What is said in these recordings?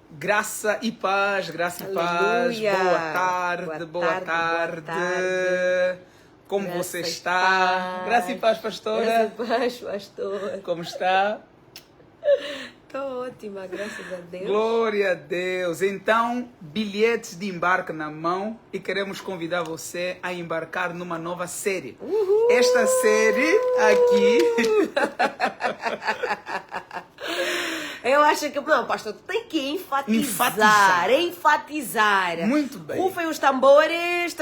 Graça e paz, graça e paz. Aleluia. Boa tarde. Boa tarde. Como Graça você e está? paz. Graça e paz, pastora. Graça e paz, pastor. Como está? Estou ótima, graças a Deus. Glória a Deus. Então, bilhetes de embarque na mão e queremos convidar você a embarcar numa nova série. Uhul. Esta série aqui... Eu acho que, não, pastor, tem que enfatizar. Muito bem. Rufem os tambores.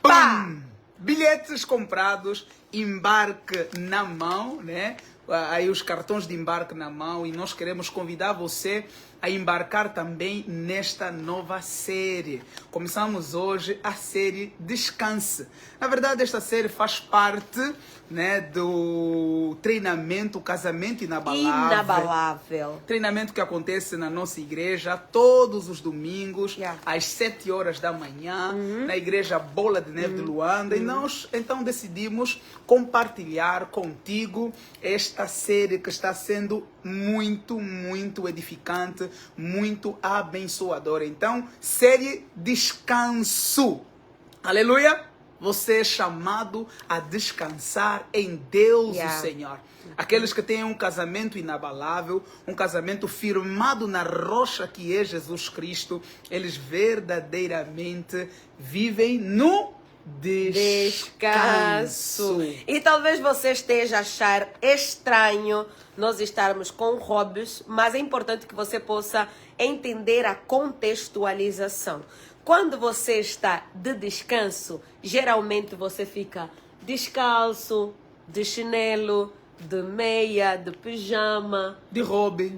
Pá! Bilhetes comprados, embarque na mão, né? Aí os cartões de embarque na mão, e nós queremos convidar você a embarcar também nesta nova série. Começamos hoje a série Descanse. Na verdade, esta série faz parte, né, do treinamento Casamento Inabalável. Treinamento que acontece na nossa igreja todos os domingos, às 7 horas da manhã, na igreja Bola de Neve de Luanda. E nós então decidimos compartilhar contigo esta série que está sendo muito edificante, muito abençoadora. Então, série Descanso. Aleluia! Você é chamado a descansar em Deus, o Senhor. Aqueles que têm um casamento inabalável, um casamento firmado na rocha que é Jesus Cristo, eles verdadeiramente vivem no descanso. E talvez você esteja a achar estranho nós estarmos com hobbies, mas é importante que você possa entender a contextualização. Quando você está de descanso, geralmente você fica descalço, de chinelo, de meia, de pijama, de robe,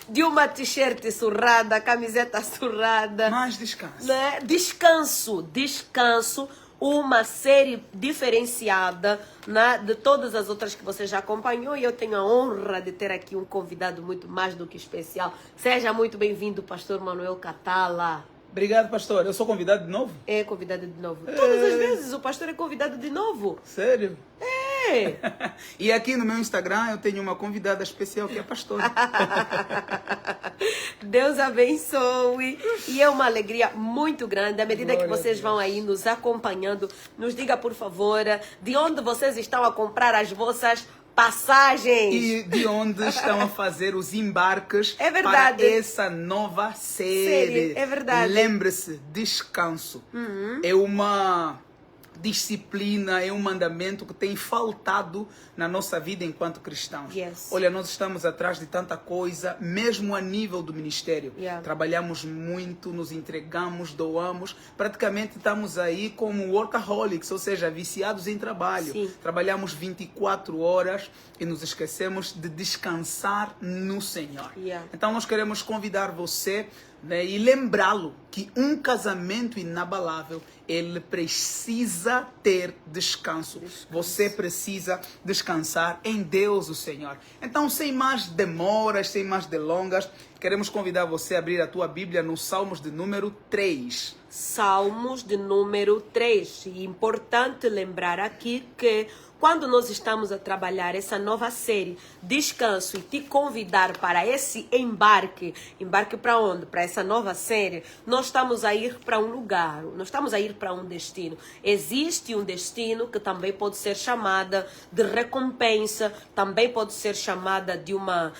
de uma t-shirt surrada, camiseta surrada. Mas descanso. Né? Descanso, uma série diferenciada, né, de todas as outras que você já acompanhou, e eu tenho a honra de ter aqui um convidado muito mais do que especial. Seja muito bem-vindo, pastor Manuel Catala. Obrigado, pastor. Eu sou convidado de novo? É, convidado de novo. Todas as vezes o pastor é convidado de novo. Sério? É. E aqui no meu Instagram eu tenho uma convidada especial que é a pastora. Deus abençoe. E é uma alegria muito grande. À medida que vocês vão aí nos acompanhando, nos diga, por favor, de onde vocês estão a comprar as vossas passagens. E de onde estão a fazer os embarques para essa nova série. É verdade. Lembre-se, descanso. É uma disciplina, é um mandamento que tem faltado na nossa vida enquanto cristãos. Olha, nós estamos atrás de tanta coisa, mesmo a nível do ministério. Trabalhamos muito, nos entregamos, doamos, praticamente estamos aí como workaholics, ou seja, viciados em trabalho. Trabalhamos 24 horas e nos esquecemos de descansar no Senhor. Então nós queremos convidar você, né, e lembrá-lo que um casamento inabalável, ele precisa ter descanso. Você precisa descansar em Deus, o Senhor. Então, sem mais demoras, sem mais delongas, queremos convidar você a abrir a tua Bíblia no Salmos de número 3. Salmos de número 3. E importante lembrar aqui que quando nós estamos a trabalhar essa nova série, Descanso, e te convidar para esse embarque para onde? Para essa nova série, nós estamos a ir para um lugar, nós estamos a ir para um destino. Existe um destino que também pode ser chamada de recompensa, também pode ser chamada de uma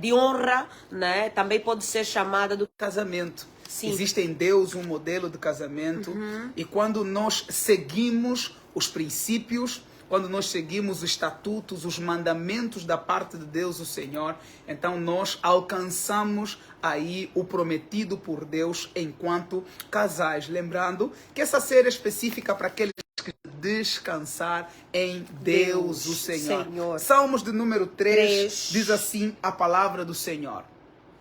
de honra, né? Também pode ser chamada do casamento. Existe em Deus um modelo de casamento, e quando nós seguimos os princípios, quando nós seguimos os estatutos, os mandamentos da parte de Deus, o Senhor, então nós alcançamos aí o prometido por Deus enquanto casais. Lembrando que essa série é específica para aqueles que descansar em Deus, o Senhor. Salmos de número 3 diz assim a palavra do Senhor.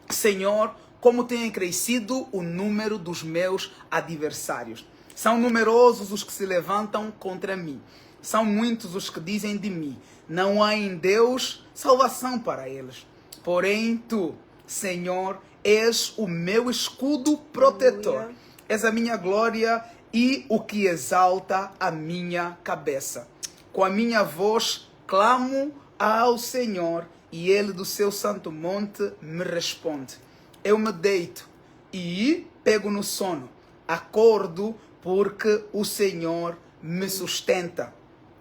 Senhor, como tem crescido o número dos meus adversários. São numerosos os que se levantam contra mim. São muitos os que dizem de mim, não há em Deus salvação para eles. Porém, tu, Senhor, és o meu escudo protetor. És a minha glória e o que exalta a minha cabeça. Com a minha voz clamo ao Senhor e Ele do seu santo monte me responde. Eu me deito e pego no sono. Acordo porque o Senhor me sustenta.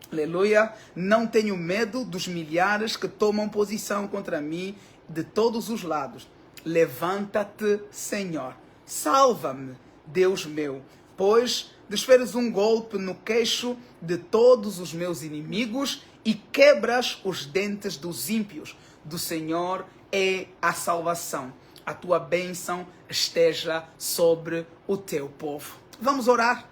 Aleluia. Não tenho medo dos milhares que tomam posição contra mim de todos os lados. Levanta-te, Senhor. Salva-me, Deus meu, pois desferes um golpe no queixo de todos os meus inimigos e quebras os dentes dos ímpios. Do Senhor é a salvação. A tua bênção esteja sobre o teu povo. Vamos orar,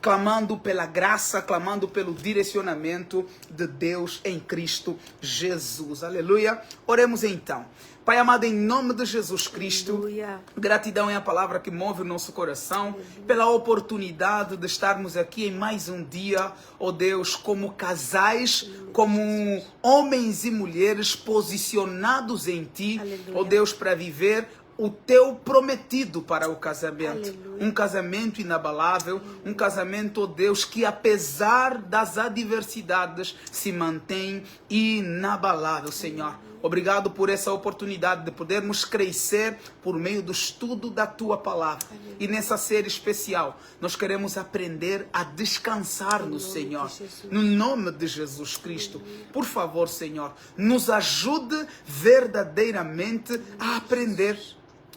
clamando pela graça, clamando pelo direcionamento de Deus em Cristo Jesus. Aleluia. Oremos então. Pai amado, em nome de Jesus Cristo, Aleluia. Gratidão é a palavra que move o nosso coração, pela oportunidade de estarmos aqui em mais um dia, ó Deus, como casais, como homens e mulheres posicionados em Ti, ó Deus, para viver o Teu prometido para o casamento. Aleluia. Um casamento inabalável, um casamento, ó Deus, que apesar das adversidades se mantém inabalável, Senhor. Obrigado por essa oportunidade de podermos crescer por meio do estudo da Tua Palavra. E nessa série especial, nós queremos aprender a descansar no Senhor. No nome de Jesus Cristo. Por favor, Senhor, nos ajude verdadeiramente a aprender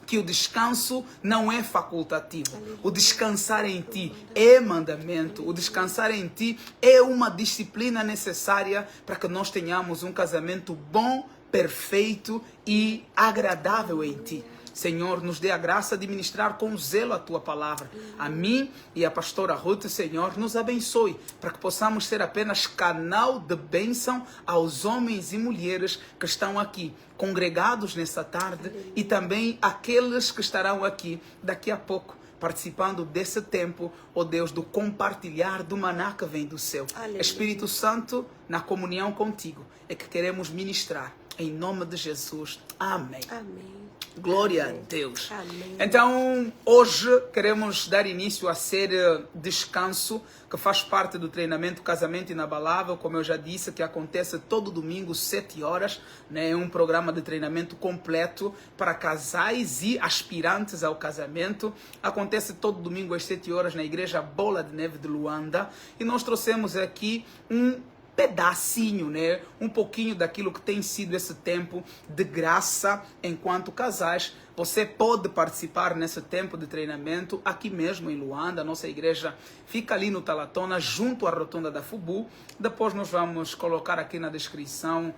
que o descanso não é facultativo. O descansar em Ti é mandamento. O descansar em Ti é uma disciplina necessária para que nós tenhamos um casamento bom, perfeito e agradável em Ti. Senhor, nos dê a graça de ministrar com zelo a Tua palavra. A mim e a pastora Ruth, Senhor, nos abençoe, para que possamos ser apenas canal de bênção aos homens e mulheres que estão aqui, congregados nessa tarde, e também aqueles que estarão aqui daqui a pouco, participando desse tempo, ó Deus, do compartilhar do maná que vem do céu. Aleluia. Espírito Santo, na comunhão contigo, é que queremos ministrar. Em nome de Jesus. Amém. Amém. Glória Amém. a Deus. Amém. Então, hoje queremos dar início à série Descanso, que faz parte do treinamento Casamento Inabalável, como eu já disse, que acontece todo domingo, 7 horas. Né? É um programa de treinamento completo para casais e aspirantes ao casamento. Acontece todo domingo às 7 horas na Igreja Bola de Neve de Luanda. E nós trouxemos aqui um pedacinho, né? Um pouquinho daquilo que tem sido esse tempo de graça enquanto casais. Você pode participar nesse tempo de treinamento aqui mesmo em Luanda. A nossa igreja fica ali no Talatona, junto à rotunda da Fubu. Depois nós vamos colocar aqui na descrição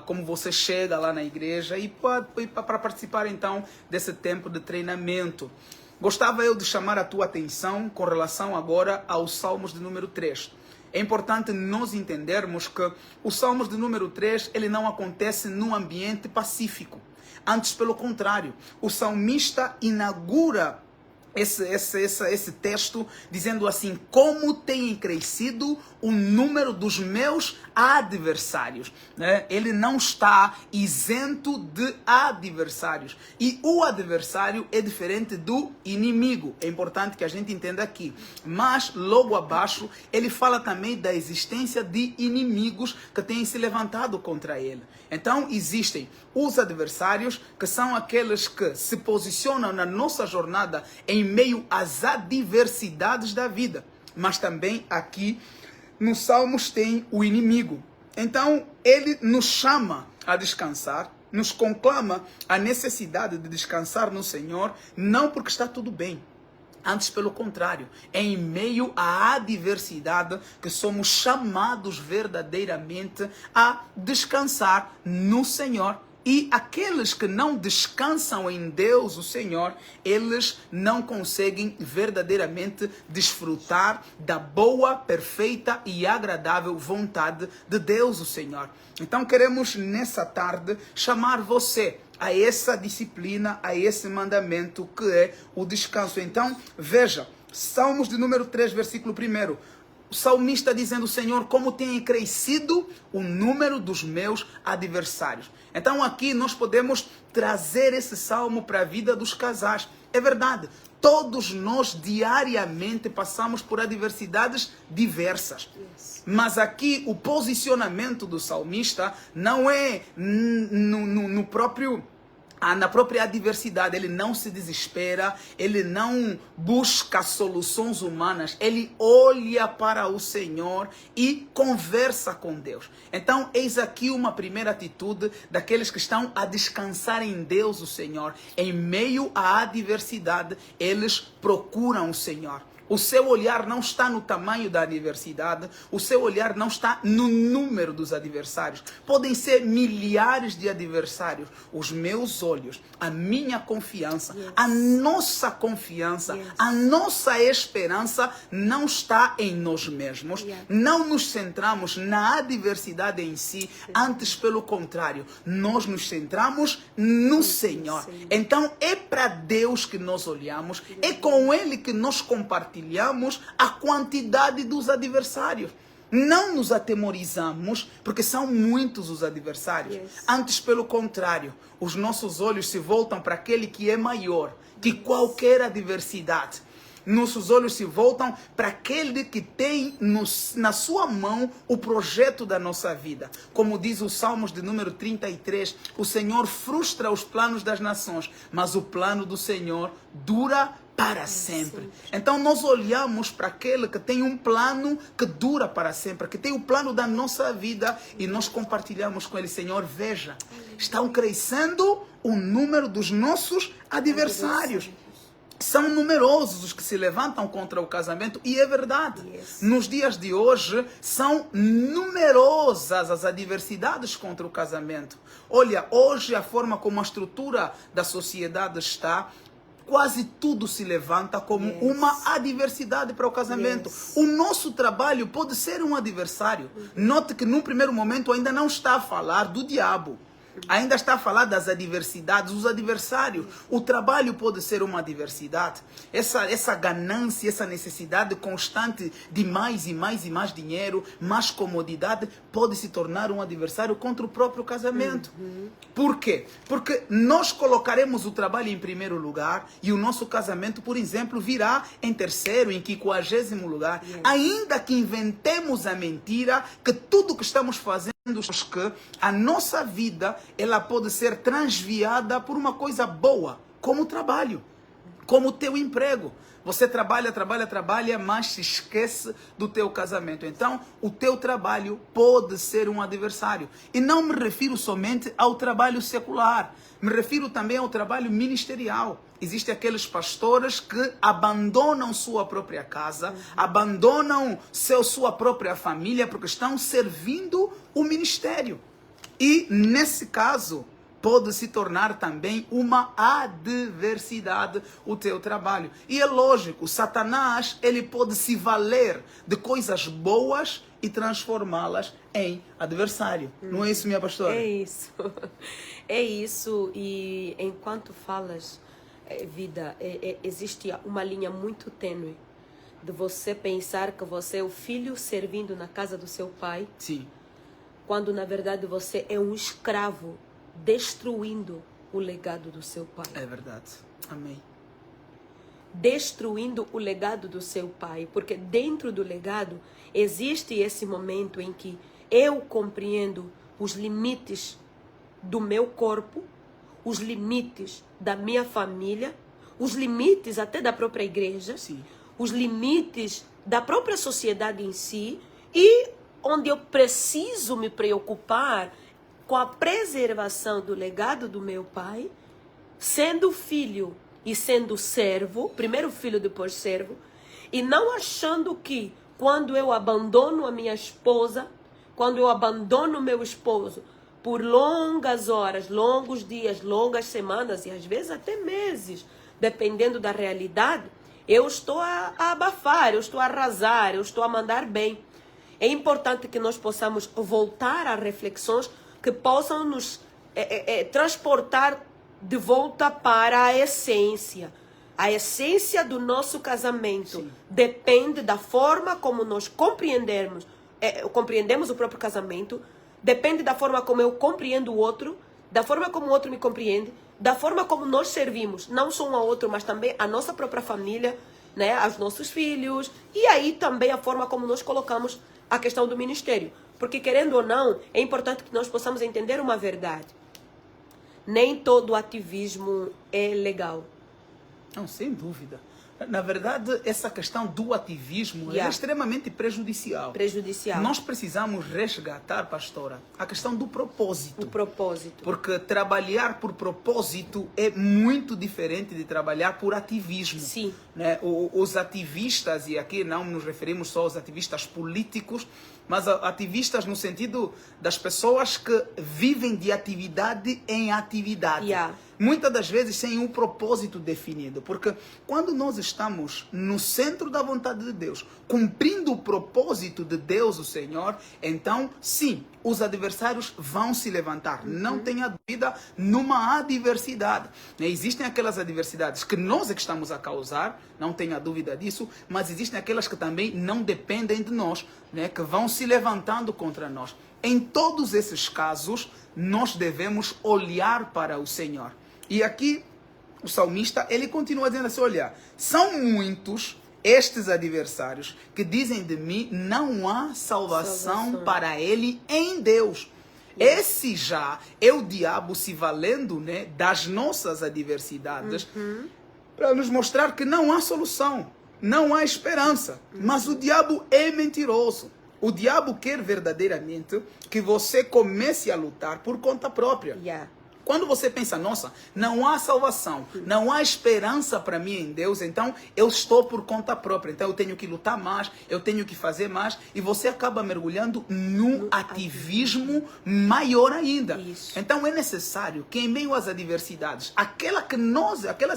como você chega lá na igreja e para participar então desse tempo de treinamento. Gostava eu de chamar a tua atenção com relação agora aos Salmos de número 3. É importante nós entendermos que o Salmos de número 3, ele não acontece num ambiente pacífico. Antes, pelo contrário, o salmista inaugura esse texto dizendo assim: como tem crescido o número dos meus adversários. Né? Ele não está isento de adversários. E o adversário é diferente do inimigo. É importante que a gente entenda aqui. Mas, logo abaixo, ele fala também da existência de inimigos que têm se levantado contra ele. Então, existem os adversários, que são aqueles que se posicionam na nossa jornada em meio às adversidades da vida. Mas também aqui nos Salmos tem o inimigo. Então, ele nos chama a descansar, nos conclama a necessidade de descansar no Senhor, não porque está tudo bem. Antes, pelo contrário, é em meio à adversidade que somos chamados verdadeiramente a descansar no Senhor. E aqueles que não descansam em Deus, o Senhor, eles não conseguem verdadeiramente desfrutar da boa, perfeita e agradável vontade de Deus, o Senhor. Então queremos nessa tarde chamar você a essa disciplina, a esse mandamento que é o descanso. Então, veja, Salmos de número 3, versículo 1. O salmista dizendo: Senhor, como tem crescido o número dos meus adversários. Então aqui nós podemos trazer esse salmo para a vida dos casais. É verdade, Todos nós diariamente passamos por adversidades diversas. Mas aqui o posicionamento do salmista não é no próprio... na própria adversidade. Ele não se desespera, ele não busca soluções humanas, ele olha para o Senhor e conversa com Deus. Então, eis aqui uma primeira atitude daqueles que estão a descansar em Deus, o Senhor. Em meio à adversidade, eles procuram o Senhor. O seu olhar não está no tamanho da adversidade, o seu olhar não está no número dos adversários. Podem ser milhares de adversários. Os meus olhos, a minha confiança, a nossa confiança, a nossa esperança não está em nós mesmos. Não nos centramos na adversidade em si, antes pelo contrário, nós nos centramos no Senhor. Então é para Deus que nós olhamos, é com Ele que nós compartilhamos a quantidade dos adversários. Não nos atemorizamos, porque são muitos os adversários. Antes, pelo contrário, os nossos olhos se voltam para aquele que é maior que qualquer adversidade. Nossos olhos se voltam para aquele que tem na sua mão o projeto da nossa vida. Como diz o Salmos de número 33, o Senhor frustra os planos das nações, mas o plano do Senhor dura para sempre. Então nós olhamos para aquele que tem um plano que dura para sempre, que tem o plano da nossa vida, e nós compartilhamos com ele. Senhor, veja, estão crescendo o número dos nossos adversários. São numerosos os que se levantam contra o casamento, e é verdade. Nos dias de hoje, são numerosas as adversidades contra o casamento. Olha, hoje a forma como a estrutura da sociedade está, quase tudo se levanta como uma adversidade para o casamento. O nosso trabalho pode ser um adversário. Note que num primeiro momento ainda não está a falar do diabo. Ainda está a falar das adversidades, os adversários. O trabalho pode ser uma adversidade. Essa ganância, essa necessidade constante de mais e mais e mais dinheiro, mais comodidade, pode se tornar um adversário contra o próprio casamento. Por quê? Porque nós colocaremos o trabalho em primeiro lugar e o nosso casamento, por exemplo, virá em terceiro, em 50º lugar. Ainda que inventemos a mentira que tudo que estamos fazendo, que a nossa vida ela pode ser transviada por uma coisa boa, como o trabalho, como o teu emprego. Você trabalha, mas se esquece do teu casamento. Então, o teu trabalho pode ser um adversário. E não me refiro somente ao trabalho secular, me refiro também ao trabalho ministerial. Existem aqueles pastores que abandonam sua própria casa, abandonam sua própria família, porque estão servindo o ministério. E, nesse caso, pode se tornar também uma adversidade o teu trabalho. E é lógico, Satanás, ele pode se valer de coisas boas e transformá-las em adversário. Não é isso, minha pastora? É isso. É isso. E enquanto falas, vida, existe uma linha muito tênue de você pensar que você é o filho servindo na casa do seu pai. Sim. Quando, na verdade, você é um escravo destruindo o legado do seu pai. É verdade. Amém. Destruindo o legado do seu pai. Porque dentro do legado existe esse momento em que eu compreendo os limites do meu corpo, os limites da minha família, os limites até da própria igreja, Sim. os limites da própria sociedade em si, e onde eu preciso me preocupar com a preservação do legado do meu pai, sendo filho e sendo servo, primeiro filho, depois servo, e não achando que quando eu abandono a minha esposa, quando eu abandono o meu esposo por longas horas, longos dias, longas semanas e às vezes até meses, dependendo da realidade, eu estou a abafar, eu estou a arrasar, eu estou a mandar bem. É importante que nós possamos voltar a reflexões que possam nos transportar de volta para a essência. A essência do nosso casamento depende da forma como nós compreendemos o próprio casamento, depende da forma como eu compreendo o outro, da forma como o outro me compreende, da forma como nós servimos, não só um ao outro, mas também a nossa própria família, né, aos nossos filhos, e aí também a forma como nós colocamos a questão do ministério. Porque, querendo ou não, é importante que nós possamos entender uma verdade. Nem todo ativismo é legal. Não, sem dúvida. Na verdade, essa questão do ativismo é extremamente prejudicial. Prejudicial. Nós precisamos resgatar, pastora, a questão do propósito. O propósito. Porque trabalhar por propósito é muito diferente de trabalhar por ativismo. Sim. Né? Os ativistas, e aqui não nos referimos só aos ativistas políticos, mas ativistas no sentido das pessoas que vivem de atividade em atividade. Muitas das vezes sem um propósito definido. Porque quando nós estamos no centro da vontade de Deus, cumprindo o propósito de Deus, o Senhor, então, sim, os adversários vão se levantar. Não tenha dúvida, numa adversidade. Existem aquelas adversidades que nós é que estamos a causar, não tenha dúvida disso, mas existem aquelas que também não dependem de nós, né, que vão se levantando contra nós. Em todos esses casos, nós devemos olhar para o Senhor. E aqui, o salmista, ele continua dizendo assim, olha, são muitos estes adversários que dizem de mim, não há salvação para ele em Deus. Esse já é o diabo se valendo, né, das nossas adversidades para nos mostrar que não há solução, não há esperança. Mas o diabo é mentiroso. O diabo quer verdadeiramente que você comece a lutar por conta própria. Quando você pensa, nossa, não há salvação, não há esperança para mim em Deus, então eu estou por conta própria, então eu tenho que lutar mais, eu tenho que fazer mais, e você acaba mergulhando no ativismo maior ainda. Então é necessário que em meio às adversidades, aquelas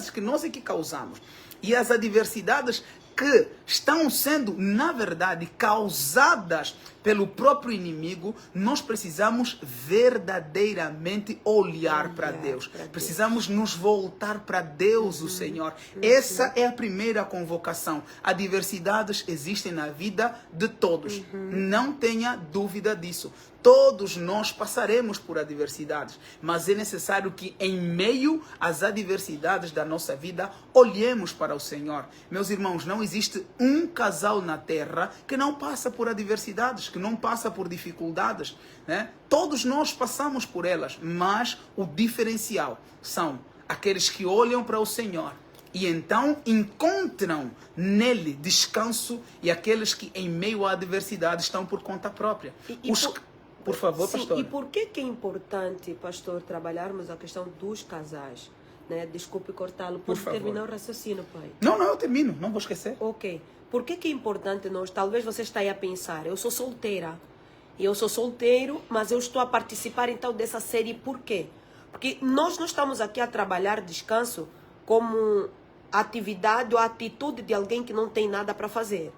que nós é que causamos, e as adversidades que estão sendo, na verdade, causadas pelo próprio inimigo, nós precisamos verdadeiramente olhar para Deus. Precisamos nos voltar para Deus, o Senhor. Essa é a primeira convocação. Adversidades existem na vida de todos. Não tenha dúvida disso. Todos nós passaremos por adversidades, mas é necessário que em meio às adversidades da nossa vida, olhemos para o Senhor. Meus irmãos, não existe um casal na terra que não passa por adversidades, que não passa por dificuldades, né? Todos nós passamos por elas, mas o diferencial são aqueles que olham para o Senhor e então encontram nele descanso, e aqueles que em meio à adversidade estão por conta própria. Por favor, pastor. E por que é importante, pastor, trabalharmos a questão dos casais? Né? Desculpe cortá-lo. Pode terminar o raciocínio, pai? Não, eu termino. Não vou esquecer. Ok. Por que é importante nós? Talvez você esteja aí a pensar, eu sou solteira. Eu sou solteiro, mas eu estou a participar então dessa série. Por quê? Porque nós não estamos aqui a trabalhar descanso como atividade ou atitude de alguém que não tem nada para fazer.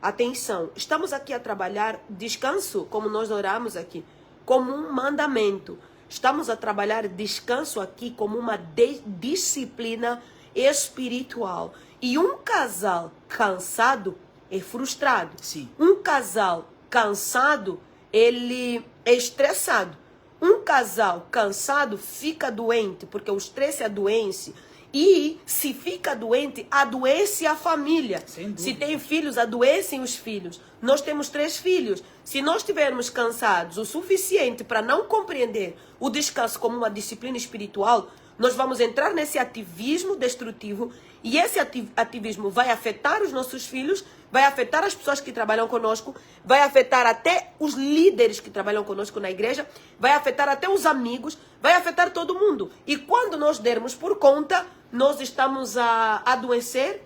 Atenção, estamos aqui a trabalhar descanso, como nós oramos aqui, como um mandamento. Estamos a trabalhar descanso aqui como uma disciplina espiritual. E um casal cansado é frustrado. Sim. Um casal cansado, ele é estressado. Um casal cansado fica doente, porque o estresse adoece. E se fica doente, adoece a família. Se tem filhos, adoecem os filhos. Nós temos 3 filhos. Se nós estivermos cansados o suficiente para não compreender o descanso como uma disciplina espiritual, nós vamos entrar nesse ativismo destrutivo, e esse ativismo vai afetar os nossos filhos, vai afetar as pessoas que trabalham conosco, vai afetar até os líderes que trabalham conosco na igreja, vai afetar até os amigos, vai afetar todo mundo. E quando nós dermos por conta, nós estamos a adoecer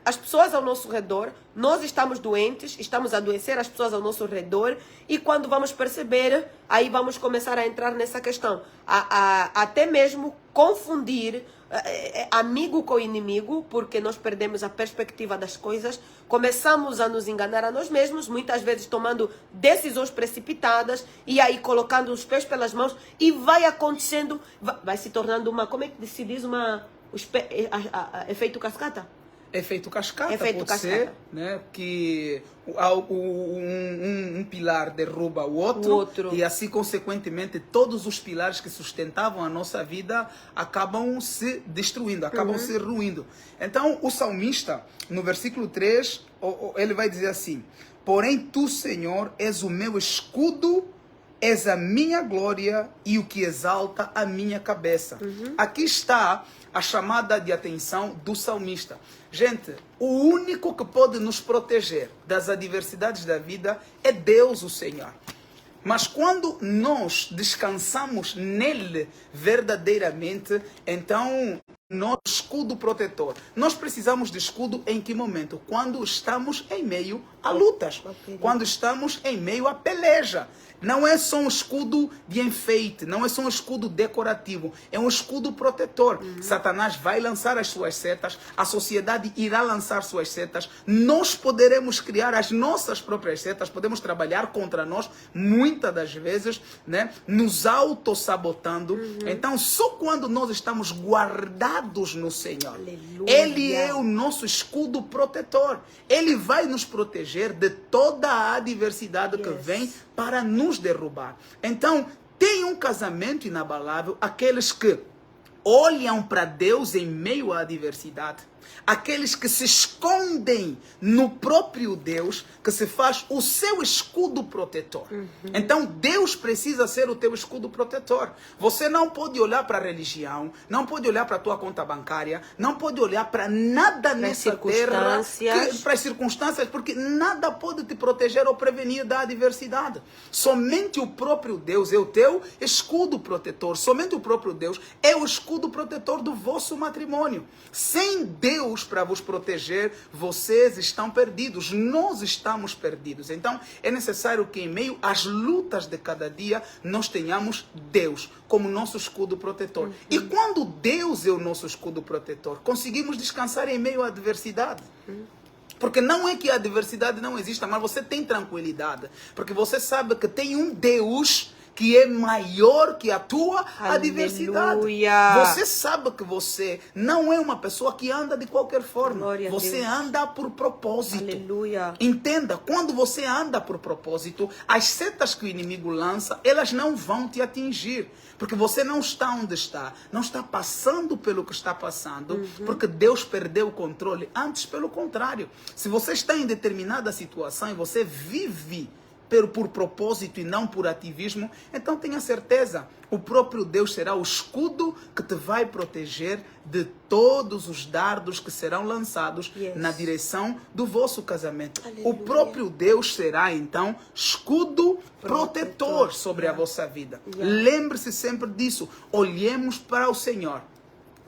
as pessoas ao nosso redor, nós estamos doentes, estamos a adoecer as pessoas ao nosso redor, e quando vamos perceber, aí vamos começar a entrar nessa questão, até mesmo confundir amigo com inimigo, porque nós perdemos a perspectiva das coisas, começamos a nos enganar a nós mesmos, muitas vezes tomando decisões precipitadas, e aí colocando os pés pelas mãos, e vai acontecendo, vai se tornando uma, como é que se diz, efeito cascata? Efeito cascata, Efeito pode cascata. ser, né? Que um pilar derruba o outro e assim, consequentemente, todos os pilares que sustentavam a nossa vida acabam se destruindo, acabam se ruindo. Então, o salmista, no versículo 3, ele vai dizer assim: porém tu, Senhor, és o meu escudo, és a minha glória e o que exalta a minha cabeça. Aqui está a chamada de atenção do salmista. Gente, o único que pode nos proteger das adversidades da vida é Deus, o Senhor. Mas quando nós descansamos nele verdadeiramente, então nós, escudo protetor. Nós precisamos de escudo em que momento? Quando estamos em meio a lutas, quando estamos em meio a peleja. Não é só um escudo de enfeite, não é só um escudo decorativo, é um escudo protetor. Satanás vai lançar as suas setas, a sociedade irá lançar suas setas, nós poderemos criar as nossas próprias setas, podemos trabalhar contra nós, muitas das vezes, né, nos autossabotando. Então, só quando nós estamos guardados no Senhor, Aleluia. Ele é o nosso escudo protetor. Ele vai nos proteger de toda a adversidade que vem para nos derrubar. Então, tem um casamento inabalável aqueles que olham para Deus em meio à adversidade, aqueles que se escondem no próprio Deus, que se faz o seu escudo protetor. Então, Deus precisa ser o teu escudo protetor. Você não pode olhar para a religião, não pode olhar para a tua conta bancária, não pode olhar para nada nessa terra, para as circunstâncias, porque nada pode te proteger ou prevenir da adversidade. Somente o próprio Deus é o teu escudo protetor. Somente o próprio Deus é o escudo protetor do vosso matrimônio. Sem Deus para vos proteger, vocês estão perdidos, nós estamos perdidos. Então, é necessário que em meio às lutas de cada dia, nós tenhamos Deus como nosso escudo protetor. E quando Deus é o nosso escudo protetor, conseguimos descansar em meio à adversidade. Porque não é que a adversidade não exista, mas você tem tranquilidade. Porque você sabe que tem um Deus que é maior que a tua adversidade. Você sabe que você não é uma pessoa que anda de qualquer forma. Você anda por propósito. Aleluia. Entenda, quando você anda por propósito, as setas que o inimigo lança, elas não vão te atingir. Porque você não está onde está, não está passando pelo que está passando, porque Deus perdeu o controle. Antes, pelo contrário, se você está em determinada situação e você vive por propósito e não por ativismo, então tenha certeza, o próprio Deus será o escudo que te vai proteger de todos os dardos que serão lançados na direção do vosso casamento. Aleluia. O próprio Deus será, então, escudo protetor sobre a vossa vida. Lembre-se sempre disso. Olhemos para o Senhor.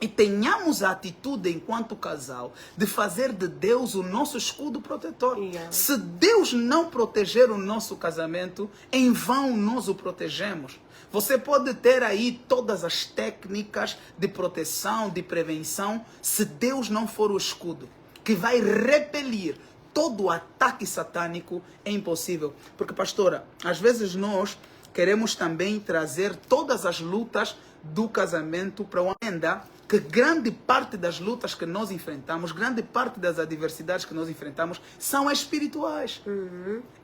E tenhamos a atitude, enquanto casal, de fazer de Deus o nosso escudo protetor. Se Deus não proteger o nosso casamento, em vão nós o protegemos. Você pode ter aí todas as técnicas de proteção, de prevenção, se Deus não for o escudo, que vai repelir todo o ataque satânico, é impossível. Porque, pastora, às vezes nós queremos também trazer todas as lutas do casamento para uma agenda, que grande parte das lutas que nós enfrentamos, grande parte das adversidades que nós enfrentamos são espirituais.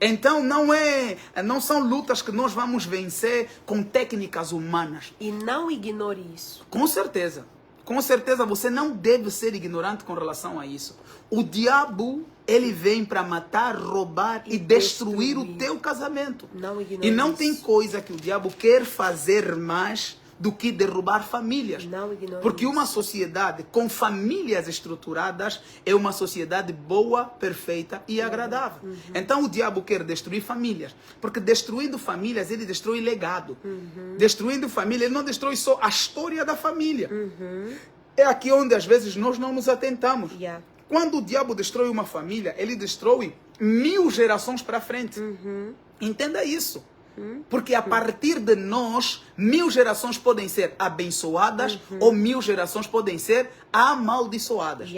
Então não são lutas que nós vamos vencer com técnicas humanas. E não ignore isso. Com certeza você não deve ser ignorante com relação a isso. O diabo, ele vem para matar, roubar e destruir o teu casamento. E não tem coisa que o diabo quer fazer mais do que derrubar famílias. Porque uma sociedade com famílias estruturadas é uma sociedade boa, perfeita e agradável. Então o diabo quer destruir famílias. Porque destruindo famílias, ele destrói legado. Destruindo família, ele não destrói só a história da família. É aqui onde às vezes nós não nos atentamos. Quando o diabo destrói uma família, ele destrói 1000 gerações para frente. Entenda isso. Porque a partir de nós, 1000 gerações podem ser abençoadas ou 1000 gerações podem ser amaldiçoadas.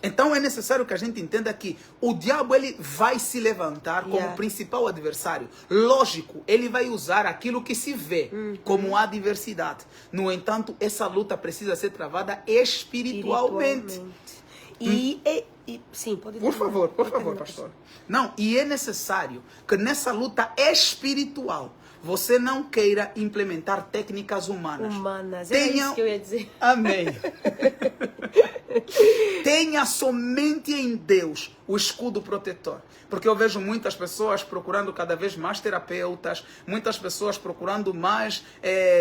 Então é necessário que a gente entenda que o diabo, ele vai se levantar como principal adversário. Lógico, ele vai usar aquilo que se vê como adversidade. No entanto, essa luta precisa ser travada espiritualmente. E sim, pode Por favor, terminar. pastor. Não, e é necessário que nessa luta espiritual você não queira implementar técnicas humanas. É isso que eu ia dizer. Amém. Tenha somente em Deus o escudo protetor. Porque eu vejo muitas pessoas procurando cada vez mais terapeutas, muitas pessoas procurando mais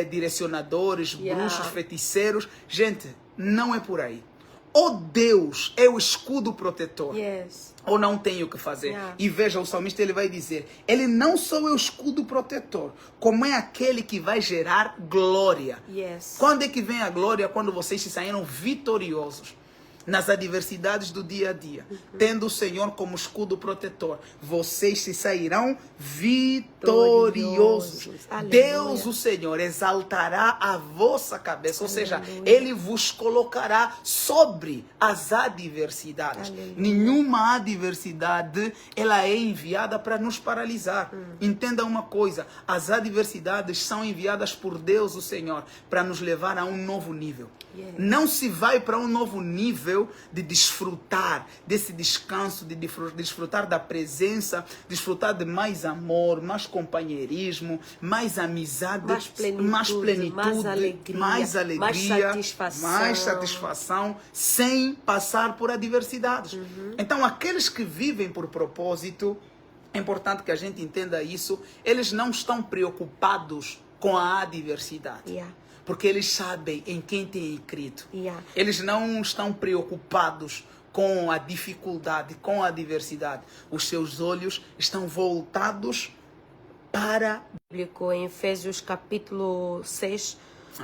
direcionadores, bruxos, feiticeiros. Gente, não é por aí. Ou Deus é o escudo protetor, ou não tem o que fazer. E veja, o salmista ele vai dizer, ele não só é o escudo protetor, como é aquele que vai gerar glória. Quando é que vem a glória? Quando vocês se saíram vitoriosos nas adversidades do dia a dia, tendo o Senhor como escudo protetor, vocês se sairão vitoriosos. Deus, o Senhor, exaltará a vossa cabeça, ou seja, Ele vos colocará sobre as adversidades. Nenhuma adversidade, ela é enviada para nos paralisar. Entenda uma coisa, as adversidades são enviadas por Deus, o Senhor, para nos levar a um novo nível. Não se vai para um novo nível de desfrutar desse descanso, de desfrutar da presença, desfrutar de mais amor, mais companheirismo, mais amizade, mais plenitude, mais alegria, mais satisfação, sem passar por adversidades. Então, aqueles que vivem por propósito, é importante que a gente entenda isso, eles não estão preocupados com a adversidade. Porque eles sabem em quem tem crido. Eles não estão preocupados com a dificuldade, com a adversidade. Os seus olhos estão voltados para... Em Efésios capítulo 6,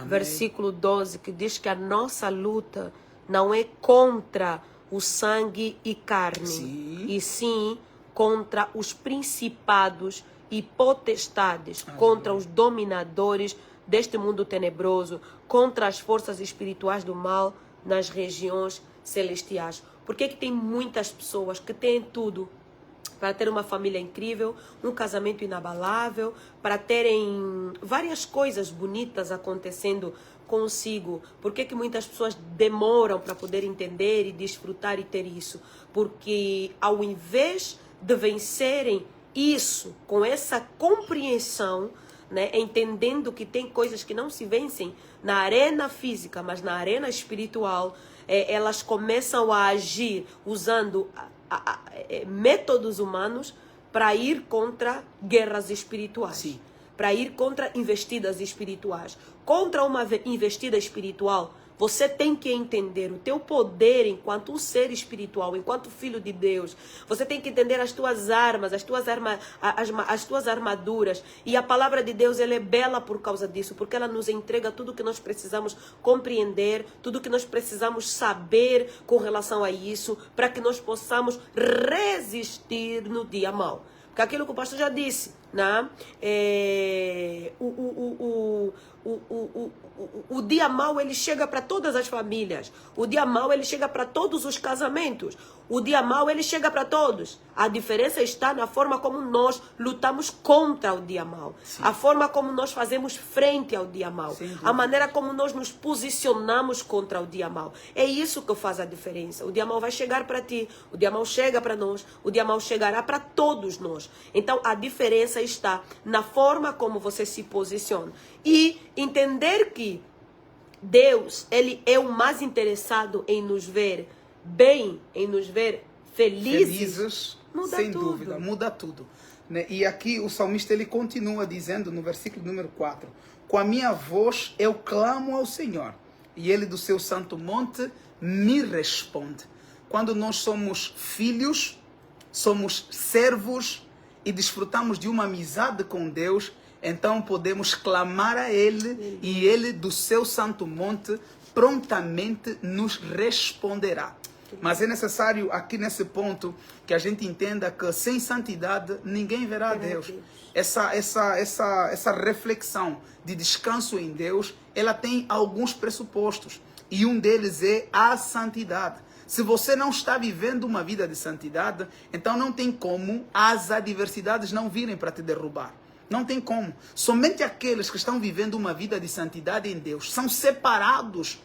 versículo 12, que diz que a nossa luta não é contra o sangue e carne, e sim contra os principados e potestades, contra os dominadores deste mundo tenebroso, contra as forças espirituais do mal nas regiões celestiais. Por que tem muitas pessoas que têm tudo para ter uma família incrível, um casamento inabalável, para terem várias coisas bonitas acontecendo consigo? Por que muitas pessoas demoram para poder entender e desfrutar e ter isso? Porque ao invés de vencerem isso com essa compreensão, entendendo que tem coisas que não se vencem na arena física, mas na arena espiritual, elas começam a agir usando métodos humanos para ir contra guerras espirituais, para ir contra investidas espirituais. Contra uma investida espiritual, você tem que entender o teu poder enquanto um ser espiritual, enquanto filho de Deus. Você tem que entender as tuas armas, as tuas armaduras. E a palavra de Deus, ela é bela por causa disso, porque ela nos entrega tudo que nós precisamos compreender, tudo que nós precisamos saber com relação a isso, para que nós possamos resistir no dia mau. Porque aquilo que o pastor já disse, né? O dia mau, ele chega para todas as famílias. O dia mau, ele chega para todos os casamentos. O dia mau, ele chega para todos. A diferença está na forma como nós lutamos contra o dia mau. A forma como nós fazemos frente ao dia mau. A maneira como nós nos posicionamos contra o dia mau. É isso que faz a diferença. O dia mau vai chegar para ti. O dia mau chega para nós. O dia mau chegará para todos nós. Então, a diferença está na forma como você se posiciona. E entender que Deus, ele é o mais interessado em nos ver bem, em nos ver felizes, muda sem tudo. dúvida, muda tudo. E aqui o salmista ele continua dizendo no versículo número 4, com a minha voz eu clamo ao Senhor, e ele do seu santo monte me responde. Quando nós somos filhos, somos servos e desfrutamos de uma amizade com Deus, então podemos clamar a Ele e Ele do seu santo monte prontamente nos responderá. Mas é necessário aqui nesse ponto que a gente entenda que sem santidade ninguém verá a Deus. Essa reflexão de descanso em Deus, ela tem alguns pressupostos. E um deles é a santidade. Se você não está vivendo uma vida de santidade, então não tem como as adversidades não virem para te derrubar. Não tem como. Somente aqueles que estão vivendo uma vida de santidade em Deus são separados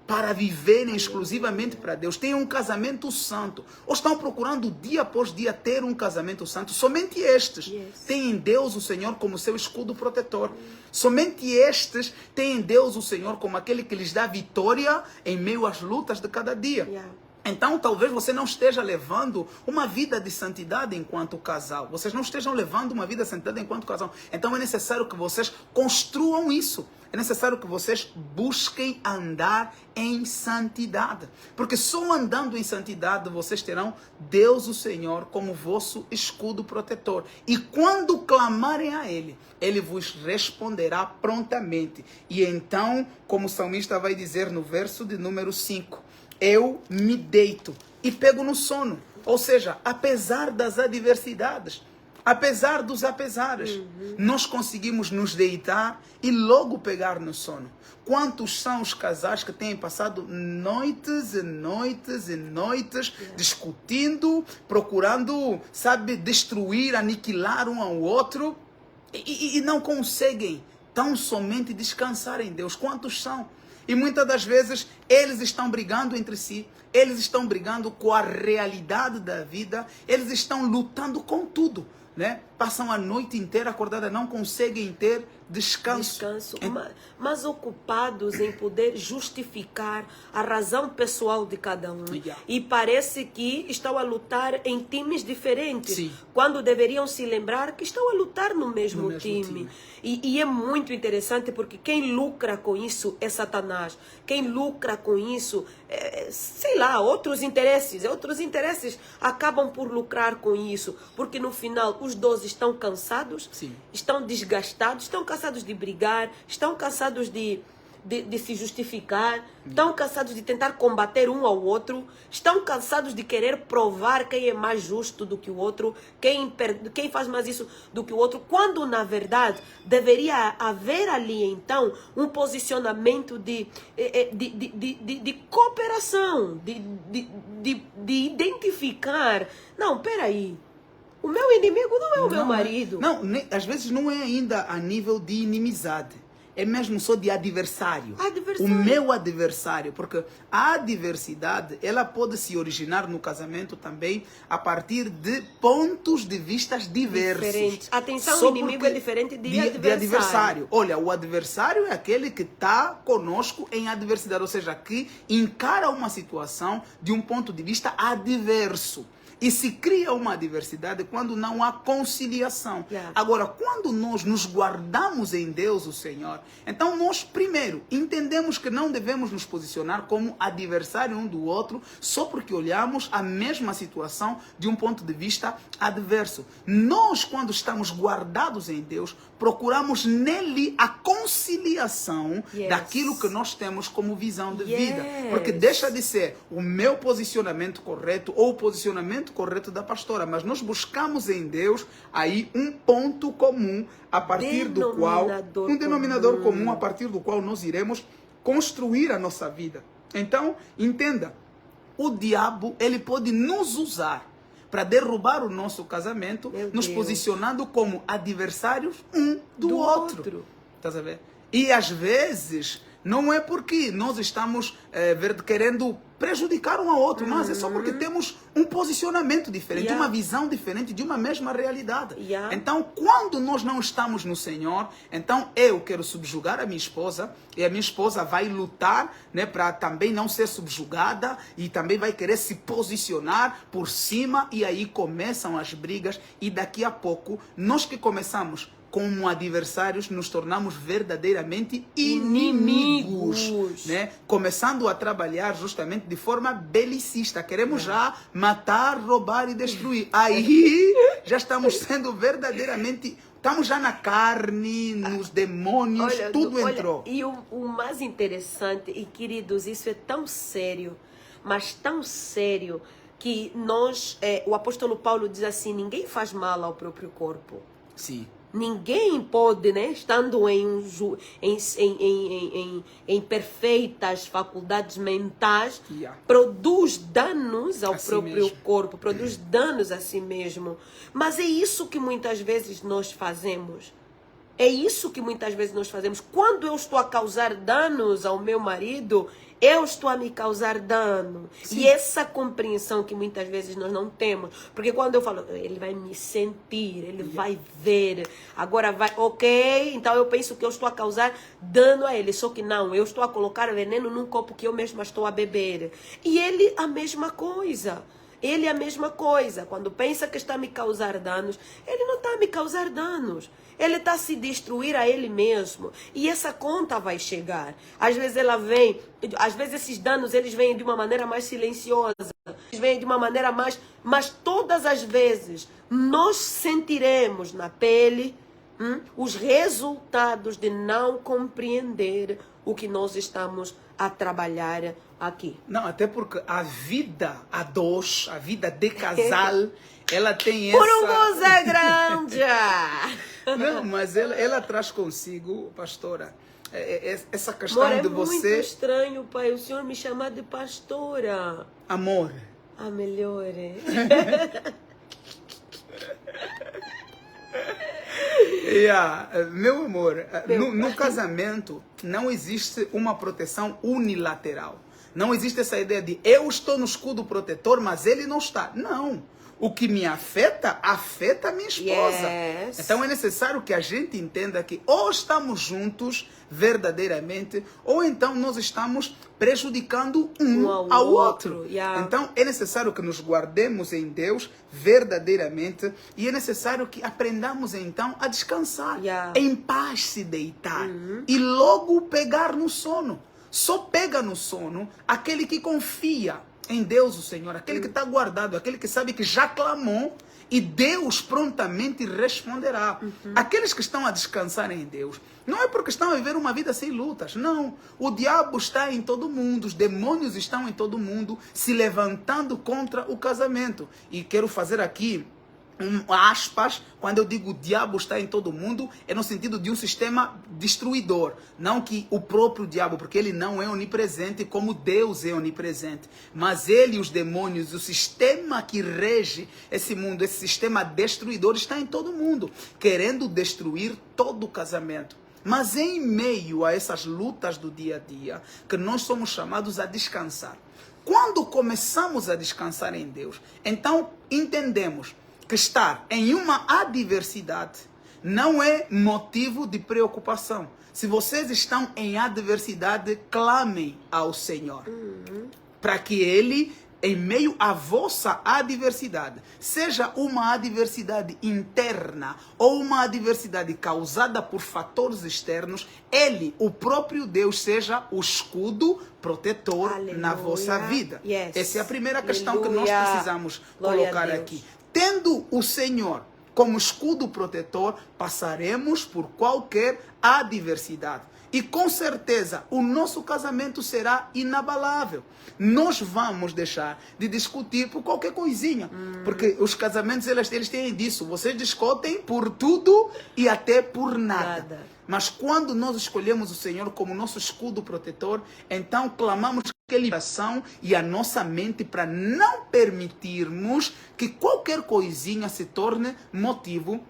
para viverem exclusivamente para Deus, tenham um casamento santo, ou estão procurando dia após dia ter um casamento santo, somente estes têm em Deus o Senhor como seu escudo protetor. Somente estes têm em Deus o Senhor como aquele que lhes dá vitória em meio às lutas de cada dia. Então, talvez você não esteja levando uma vida de santidade enquanto casal. Vocês não estejam levando uma vida de santidade enquanto casal. Então, é necessário que vocês construam isso. É necessário que vocês busquem andar em santidade. Porque só andando em santidade, vocês terão Deus, o Senhor, como vosso escudo protetor. E quando clamarem a Ele, Ele vos responderá prontamente. E então, como o salmista vai dizer no verso de número 5, eu me deito e pego no sono. Ou seja, apesar das adversidades, apesar dos apesares, nós conseguimos nos deitar e logo pegar no sono. Quantos são os casais que têm passado noites e noites e noites discutindo, procurando, sabe, destruir, aniquilar um ao outro e não conseguem tão somente descansar em Deus? Quantos são? E muitas das vezes eles estão brigando entre si, eles estão brigando com a realidade da vida, eles estão lutando com tudo, né? Passam a noite inteira acordada, não conseguem ter descanso. Mas ocupados em poder justificar a razão pessoal de cada um. E parece que estão a lutar em times diferentes, quando deveriam se lembrar que estão a lutar no mesmo time. E é muito interessante porque quem lucra com isso é Satanás. Quem lucra com isso, sei lá, outros interesses acabam por lucrar com isso. Porque no final os dois estão cansados, estão desgastados, estão cansados de brigar, estão cansados de se justificar, estão cansados de tentar combater um ao outro, estão cansados de querer provar quem é mais justo do que o outro, quem faz mais isso do que o outro, quando na verdade deveria haver ali então um posicionamento de cooperação, de identificar, não, peraí, o meu inimigo não é o meu marido. Às vezes não é ainda a nível de inimizade. É mesmo só de adversário. O meu adversário. Porque a adversidade, ela pode se originar no casamento também a partir de pontos de vista diversos. Diferente. Atenção, o inimigo é diferente de adversário. Olha, o adversário é aquele que está conosco em adversidade. Ou seja, que encara uma situação de um ponto de vista adverso. E se cria uma adversidade quando não há conciliação. Agora, quando nós nos guardamos em Deus, o Senhor, então nós, primeiro, entendemos que não devemos nos posicionar como adversário um do outro só porque olhamos a mesma situação de um ponto de vista adverso. Nós, quando estamos guardados em Deus, procuramos nele a conciliação daquilo que nós temos como visão de vida. Porque deixa de ser o meu posicionamento correto ou o posicionamento correto da pastora, mas nós buscamos em Deus aí um ponto comum a partir do qual, um denominador comum a partir do qual nós iremos construir a nossa vida. Então, entenda, o diabo, ele pode nos usar para derrubar o nosso casamento, nos posicionando como adversários um do outro. Tá sabendo? E às vezes não é porque nós estamos querendo prejudicar um ao outro, mas é só porque temos um posicionamento diferente, uma visão diferente de uma mesma realidade. Então, quando nós não estamos no Senhor, então eu quero subjugar a minha esposa e a minha esposa vai lutar, né, para também não ser subjugada e também vai querer se posicionar por cima e aí começam as brigas e daqui a pouco nós que começamos como adversários, nos tornamos verdadeiramente inimigos, né? Começando a trabalhar justamente de forma belicista. Queremos já matar, roubar e destruir. Aí já estamos sendo verdadeiramente... Estamos já na carne, nos demônios, tudo entrou. E o mais interessante, e queridos, isso é tão sério, mas tão sério, que nós, o apóstolo Paulo diz assim, ninguém faz mal ao próprio corpo. Sim. Ninguém pode, né, estando em perfeitas faculdades mentais, produz danos ao próprio corpo, produz danos a si mesmo. Mas é isso que muitas vezes nós fazemos. É isso que muitas vezes nós fazemos. Quando eu estou a causar danos ao meu marido, eu estou a me causar dano. Sim. E essa compreensão que muitas vezes nós não temos. Porque quando eu falo, ele vai me sentir, ele vai ver, agora vai, ok, então eu penso que eu estou a causar dano a ele. Só que não, eu estou a colocar veneno num copo que eu mesma estou a beber. E ele a mesma coisa. Ele é a mesma coisa. Quando pensa que está a me causar danos, ele não está a me causar danos. Ele está a se destruir a ele mesmo. E essa conta vai chegar. Às vezes ela vem, às vezes esses danos eles vêm de uma maneira mais silenciosa. Eles vêm de uma maneira mais... Mas todas as vezes nós sentiremos na pele os resultados de não compreender o que nós estamos a trabalhar aqui. Não, até porque a vida a dois, a vida de casal, ela tem Por essa... um gozo grande! Não, mas ela traz consigo, pastora, essa questão Amor, é de você... muito estranho, pai, o senhor me chamar de pastora. Amor. Ah, melhor. Meu amor, no casamento não existe uma proteção unilateral. Não existe essa ideia de eu estou no escudo protetor, mas ele não está. Não. O que me afeta, afeta a minha esposa. Yes. Então é necessário que a gente entenda que ou estamos juntos verdadeiramente, ou então nós estamos prejudicando um ao outro. Yeah. Então é necessário que nos guardemos em Deus verdadeiramente e é necessário que aprendamos então a descansar, em paz se deitar e logo pegar no sono. Só pega no sono aquele que confia em Deus o Senhor, aquele que está guardado, aquele que sabe que já clamou e Deus prontamente responderá. Aqueles que estão a descansar em Deus, não é porque estão a viver uma vida sem lutas, não. O diabo está em todo mundo, os demônios estão em todo mundo, se levantando contra o casamento. E quero fazer aqui aspas, quando eu digo o diabo está em todo mundo, é no sentido de um sistema destruidor, não que o próprio diabo, porque ele não é onipresente como Deus é onipresente, mas ele e os demônios, o sistema que rege esse mundo, esse sistema destruidor está em todo mundo, querendo destruir todo o casamento. Mas em meio a essas lutas do dia a dia, que nós somos chamados a descansar. Quando começamos a descansar em Deus, então entendemos que estar em uma adversidade não é motivo de preocupação. Se vocês estão em adversidade, clamem ao Senhor. Para que Ele, em meio à vossa adversidade, seja uma adversidade interna ou uma adversidade causada por fatores externos, Ele, o próprio Deus, seja o escudo protetor na vossa vida. Yes. Essa é a primeira questão que nós precisamos Glória colocar aqui. Tendo o Senhor como escudo protetor, passaremos por qualquer adversidade. E com certeza o nosso casamento será inabalável. Nós vamos deixar de discutir por qualquer coisinha. Porque os casamentos eles têm disso. Vocês discutem por tudo e até por nada. Mas quando nós escolhemos o Senhor como nosso escudo protetor, então clamamos aquele coração e a nossa mente para não permitirmos que qualquer coisinha se torne motivo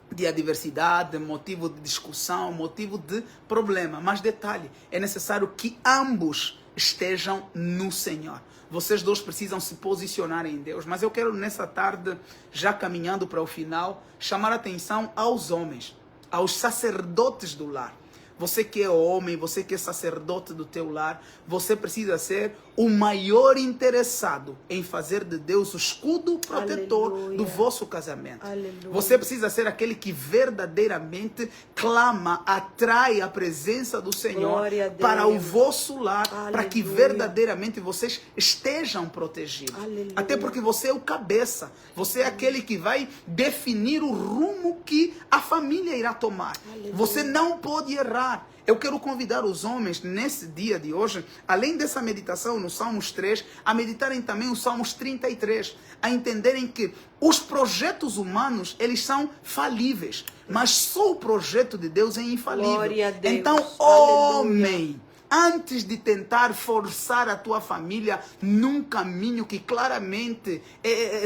de adversidade, motivo de discussão, motivo de problema. Mas detalhe, é necessário que ambos estejam no Senhor. Vocês dois precisam se posicionar em Deus. Mas eu quero nessa tarde, já caminhando para o final, chamar a atenção aos homens, aos sacerdotes do lar. Você que é homem, você que é sacerdote do teu lar, você precisa ser o maior interessado em fazer de Deus o escudo protetor do vosso casamento. Aleluia. Você precisa ser aquele que verdadeiramente clama, atrai a presença do Senhor para o vosso lar, aleluia, para que verdadeiramente vocês estejam protegidos. Aleluia. Até porque você é o cabeça, você é aquele que vai definir o rumo que a família irá tomar. Aleluia. Você não pode errar. Eu quero convidar os homens nesse dia de hoje, além dessa meditação no Salmos 3, a meditarem também os Salmos 33, a entenderem que os projetos humanos, eles são falíveis, mas só o projeto de Deus é infalível. Glória a Deus. Então, homem, antes de tentar forçar a tua família num caminho que claramente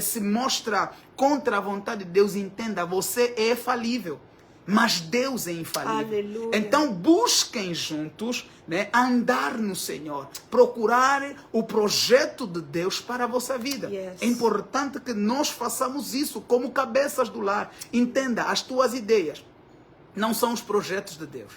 se mostra contra a vontade de Deus, entenda, você é falível. mas Deus é infalível. Aleluia. Então busquem juntos, né, andar no Senhor, procurar o projeto de Deus para a vossa vida. Yes. É importante que nós façamos isso como cabeças do lar. Entenda, as tuas ideias não são os projetos de Deus.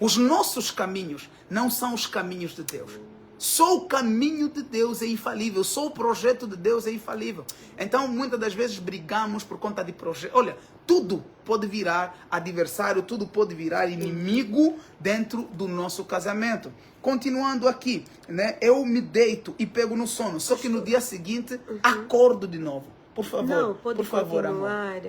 Os nossos caminhos não são os caminhos de Deus. Só o caminho de Deus é infalível. Só o projeto de Deus é infalível. Então, muitas das vezes brigamos por conta de projetos. Olha, tudo pode virar adversário, tudo pode virar inimigo dentro do nosso casamento. Continuando aqui, né? Eu me deito e pego no sono. Só que no dia seguinte, acordo de novo. Por favor, Não, pode por favor, amor. continuar.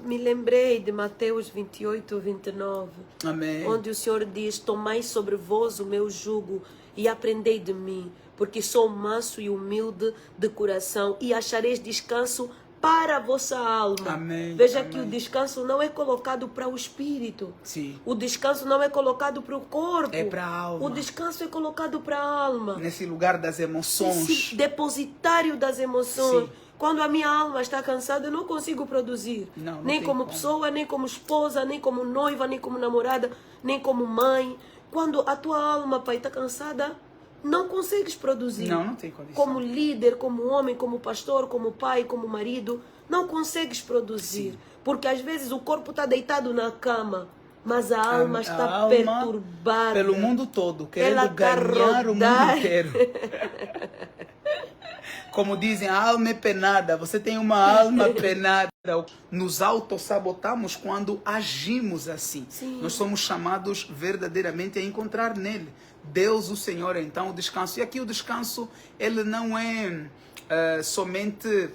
Me lembrei de Mateus 28, 29. Amém. Onde o Senhor diz: tomai sobre vós o meu jugo e aprendei de mim, porque sou manso e humilde de coração, e achareis descanso para a vossa alma. Amém. Veja Amém. que o descanso não é colocado para o espírito. Sim. O descanso não é colocado para o corpo. É para a alma. O descanso é colocado para a alma. Nesse lugar das emoções. Esse depositário das emoções. Sim. Quando a minha alma está cansada, eu não consigo produzir. Não Nem tem como como. pessoa, nem como esposa, nem como noiva, nem como namorada, nem como mãe. Quando a tua alma, pai, está cansada, não consegues produzir. Não tem condição. Como líder, como homem, como pastor, como pai, como marido, não consegues produzir. Sim. Porque às vezes o corpo está deitado na cama, mas a alma está a alma perturbada. pelo mundo todo, querendo Ela tá ganhar o mundo rodar. inteiro. Como dizem, a alma é penada. Você tem uma alma penada. Nos autossabotamos quando agimos assim. Sim. Nós somos chamados verdadeiramente a encontrar nele. Deus, o Senhor, então, o descanso. E aqui o descanso, ele não é somente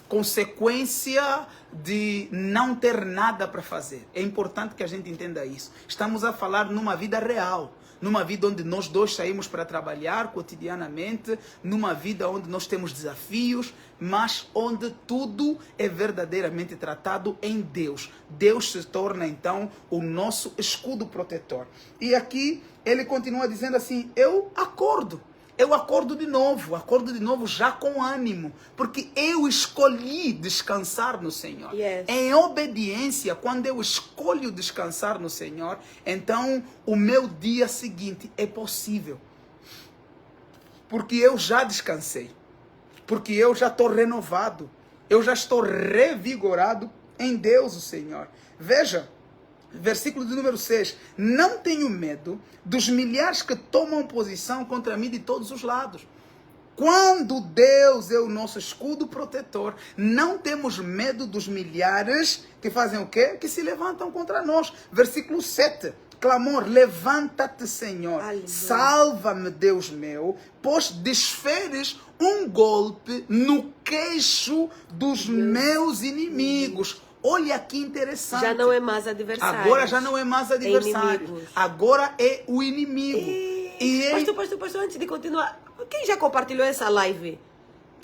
consequência de não ter nada para fazer. É importante que a gente entenda isso. Estamos a falar numa vida real. Numa vida onde nós dois saímos para trabalhar cotidianamente, numa vida onde nós temos desafios, mas onde tudo é verdadeiramente tratado em Deus. Deus se torna então o nosso escudo protetor. E aqui ele continua dizendo assim: eu acordo de novo já com ânimo, porque eu escolhi descansar no Senhor. Yes. Em obediência, quando eu escolho descansar no Senhor, então o meu dia seguinte é possível. Porque eu já descansei, porque eu já estou renovado, eu já estou revigorado em Deus, o Senhor. Veja, versículo de número 6. Não tenho medo dos milhares que tomam posição contra mim de todos os lados. Quando Deus é o nosso escudo protetor, não temos medo dos milhares que fazem o quê? Que se levantam contra nós. Versículo 7. Clamor: levanta-te, Senhor. Aleluia. Salva-me, Deus meu, pois desferes um golpe no queixo dos meus inimigos. Olha que interessante. Já não é mais adversário. Agora já não é mais adversário. Inimigos. Agora é o inimigo. Pastor, antes de continuar, quem já compartilhou essa live?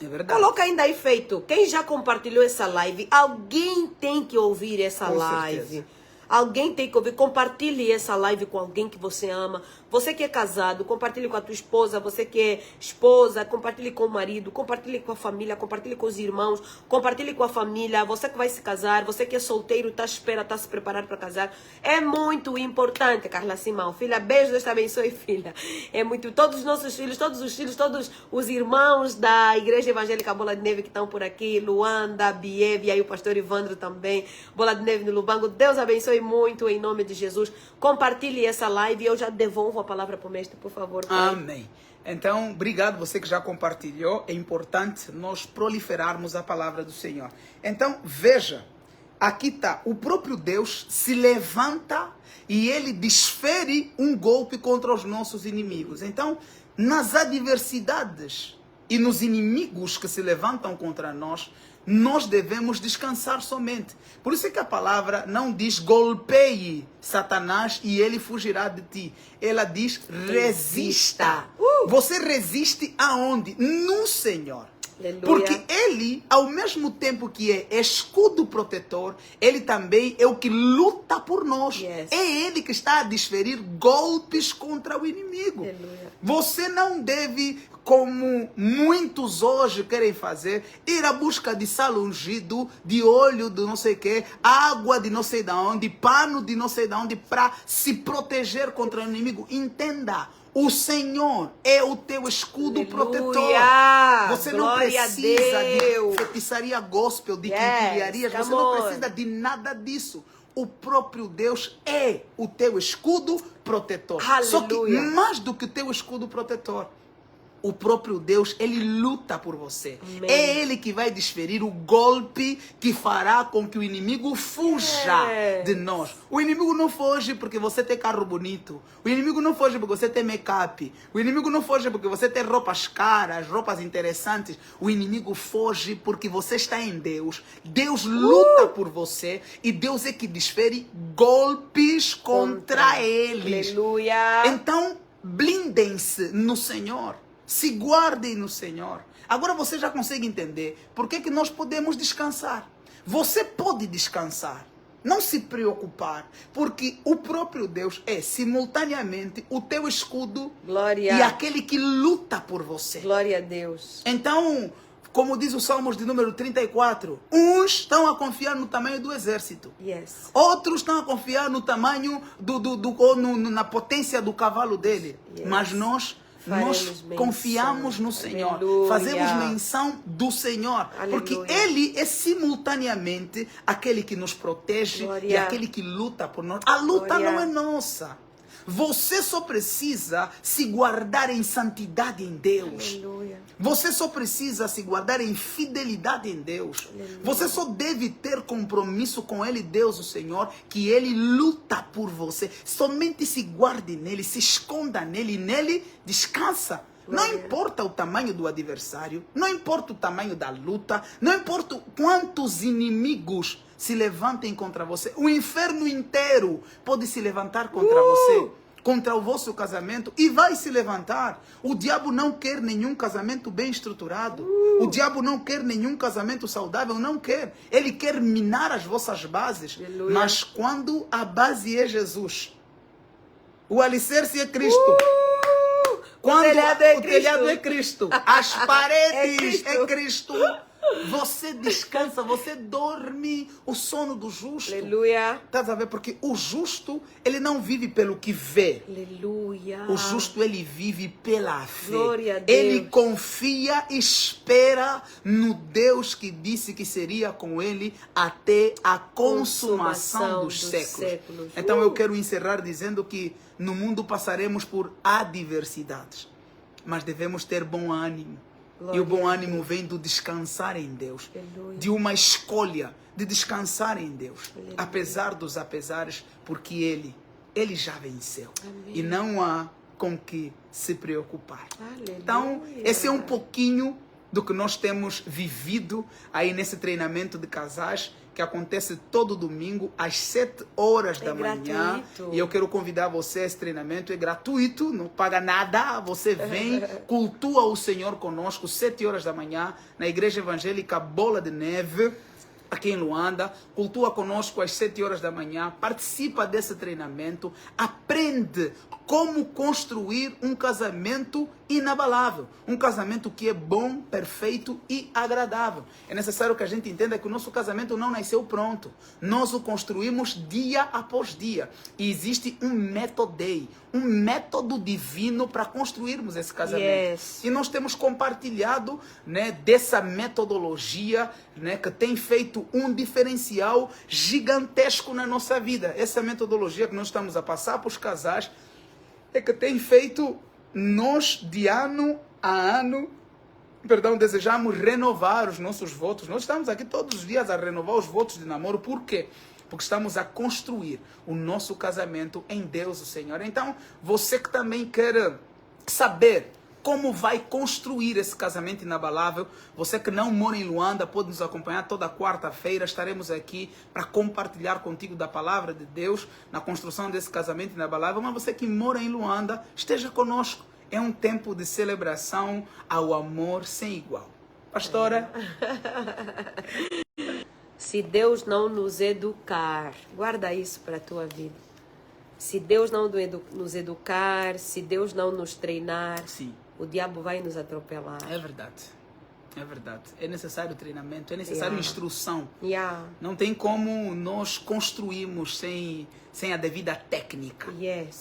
É verdade. Coloca ainda aí feito. Quem já compartilhou essa live, alguém tem que ouvir essa Com live. certeza. Alguém tem que ouvir. Compartilhe essa live com alguém que você ama. Você que é casado, compartilhe com a tua esposa. Você que é esposa, compartilhe com o marido. Compartilhe com a família. Compartilhe com os irmãos. Compartilhe com a família. Você que vai se casar. Você que é solteiro, está à espera, está se preparando para casar. É muito importante, Carla Simão. Filha, beijo, Deus te abençoe, filha. É muito. Todos os nossos filhos, todos os irmãos da Igreja Evangélica Bola de Neve que estão por aqui. Luanda, Bieve, e aí o pastor Ivandro também. Bola de Neve no Lubango. Deus abençoe muito em nome de Jesus. Compartilhe essa live e eu já devolvo a palavra para o mestre, por favor. Pai. Amém. Então, obrigado você que já compartilhou. É importante nós proliferarmos a palavra do Senhor. Então, veja, aqui está, o próprio Deus se levanta e ele desfere um golpe contra os nossos inimigos. Então, nas adversidades e nos inimigos que se levantam contra nós, nós devemos descansar somente. Por isso é que a palavra não diz golpeie Satanás e ele fugirá de ti. Ela diz resista. Você resiste aonde? No Senhor. Aleluia. Porque ele, ao mesmo tempo que é escudo protetor, ele também é o que luta por nós. Yes. É ele que está a desferir golpes contra o inimigo. Aleluia. Você não deve, como muitos hoje querem fazer, ir à busca de sal ungido, de óleo de não sei o que, água de não sei de onde, pano de não sei de onde, para se proteger contra o inimigo. Entenda, o Senhor é o teu escudo Aleluia. protetor. Você não Glória a precisa de Deus. feitiçaria gospel, de Yes, quinquilharias, come você não on. precisa de nada disso. O próprio Deus é o teu escudo protetor. Só que Aleluia. mais do que o teu escudo protetor, o próprio Deus, ele luta por você. Amém. É ele que vai desferir o golpe que fará com que o inimigo fuja Yes. de nós. O inimigo não foge porque você tem carro bonito. O inimigo não foge porque você tem make-up. O inimigo não foge porque você tem roupas caras, roupas interessantes. O inimigo foge porque você está em Deus. Deus luta por você e Deus é que desfere golpes contra eles. Aleluia. Então, blindem-se no Senhor. Se guardem no Senhor. Agora você já consegue entender por que nós podemos descansar. Você pode descansar. Não se preocupar. Porque o próprio Deus é simultaneamente o teu escudo Glória. e aquele que luta por você. Glória a Deus. Então, como diz o Salmos de número 34, uns estão a confiar no tamanho do exército. Yes. Outros estão a confiar no tamanho na potência do cavalo dele. Yes. Mas nós Faremos menção. confiamos no Senhor. Aleluia. Fazemos menção do Senhor. Aleluia. Porque Ele é simultaneamente aquele que nos protege Glória. e aquele que luta por nós. A luta Glória. não é nossa. Você só precisa se guardar em santidade em Deus. Aleluia. Você só precisa se guardar em fidelidade em Deus. Aleluia. Você só deve ter compromisso com Ele, Deus, o Senhor, que Ele luta por você. Somente se guarde nele, se esconda nele, e nele descansa. Não Glória. importa o tamanho do adversário, não importa o tamanho da luta, não importa quantos inimigos se levantem contra você. O inferno inteiro pode se levantar contra você, contra o vosso casamento, e vai se levantar. O diabo não quer nenhum casamento bem estruturado. O diabo não quer nenhum casamento saudável, não quer. Ele quer minar as vossas bases. Aleluia. Mas quando a base é Jesus, o alicerce é Cristo. Quando o telhado é Cristo, as paredes é Cristo, você descansa, você dorme o sono do justo. Aleluia. Estás a ver? Porque o justo, ele não vive pelo que vê. Aleluia. O justo, ele vive pela fé. Glória a Deus. Ele confia e espera no Deus que disse que seria com ele até a consumação dos séculos. Então eu quero encerrar dizendo que no mundo passaremos por adversidades, mas devemos ter bom ânimo. Glória E o bom a ânimo vem do descansar em Deus, Aleluia. de uma escolha de descansar em Deus, Aleluia. apesar dos apesares, porque Ele já venceu. Amém. E não há com que se preocupar. Aleluia. Então, esse é um pouquinho do que nós temos vivido aí nesse treinamento de casais, que acontece todo domingo às 7 horas da manhã. gratuito. E eu quero convidar você a esse treinamento. É gratuito, não paga nada. Você vem, cultua o Senhor conosco, 7 horas da manhã, na Igreja Evangélica Bola de Neve, aqui em Luanda. Cultua conosco às 7 horas da manhã. Participa desse treinamento. Aprende como construir um casamento inabalável. Um casamento que é bom, perfeito e agradável. É necessário que a gente entenda que o nosso casamento não nasceu pronto. Nós o construímos dia após dia. E existe um método divino para construirmos esse casamento. Yes. E nós temos compartilhado, né, dessa metodologia, né, que tem feito um diferencial gigantesco na nossa vida. Essa metodologia que nós estamos a passar para os casais é que tem feito nós, de ano a ano, desejamos renovar os nossos votos. Nós estamos aqui todos os dias a renovar os votos de namoro. Por quê? Porque estamos a construir o nosso casamento em Deus, o Senhor. Então, você que também quer saber como vai construir esse casamento inabalável, você que não mora em Luanda, pode nos acompanhar toda quarta-feira. Estaremos aqui para compartilhar contigo da palavra de Deus na construção desse casamento inabalável. Mas você que mora em Luanda, esteja conosco. É um tempo de celebração ao amor sem igual. Pastora? Se Deus não nos educar, guarda isso para a tua vida. Se Deus não nos educar, se Deus não nos treinar, Sim. o diabo vai nos atropelar. É verdade. É verdade. É necessário treinamento, é necessário instrução. Não tem como nós construirmos sem a devida técnica.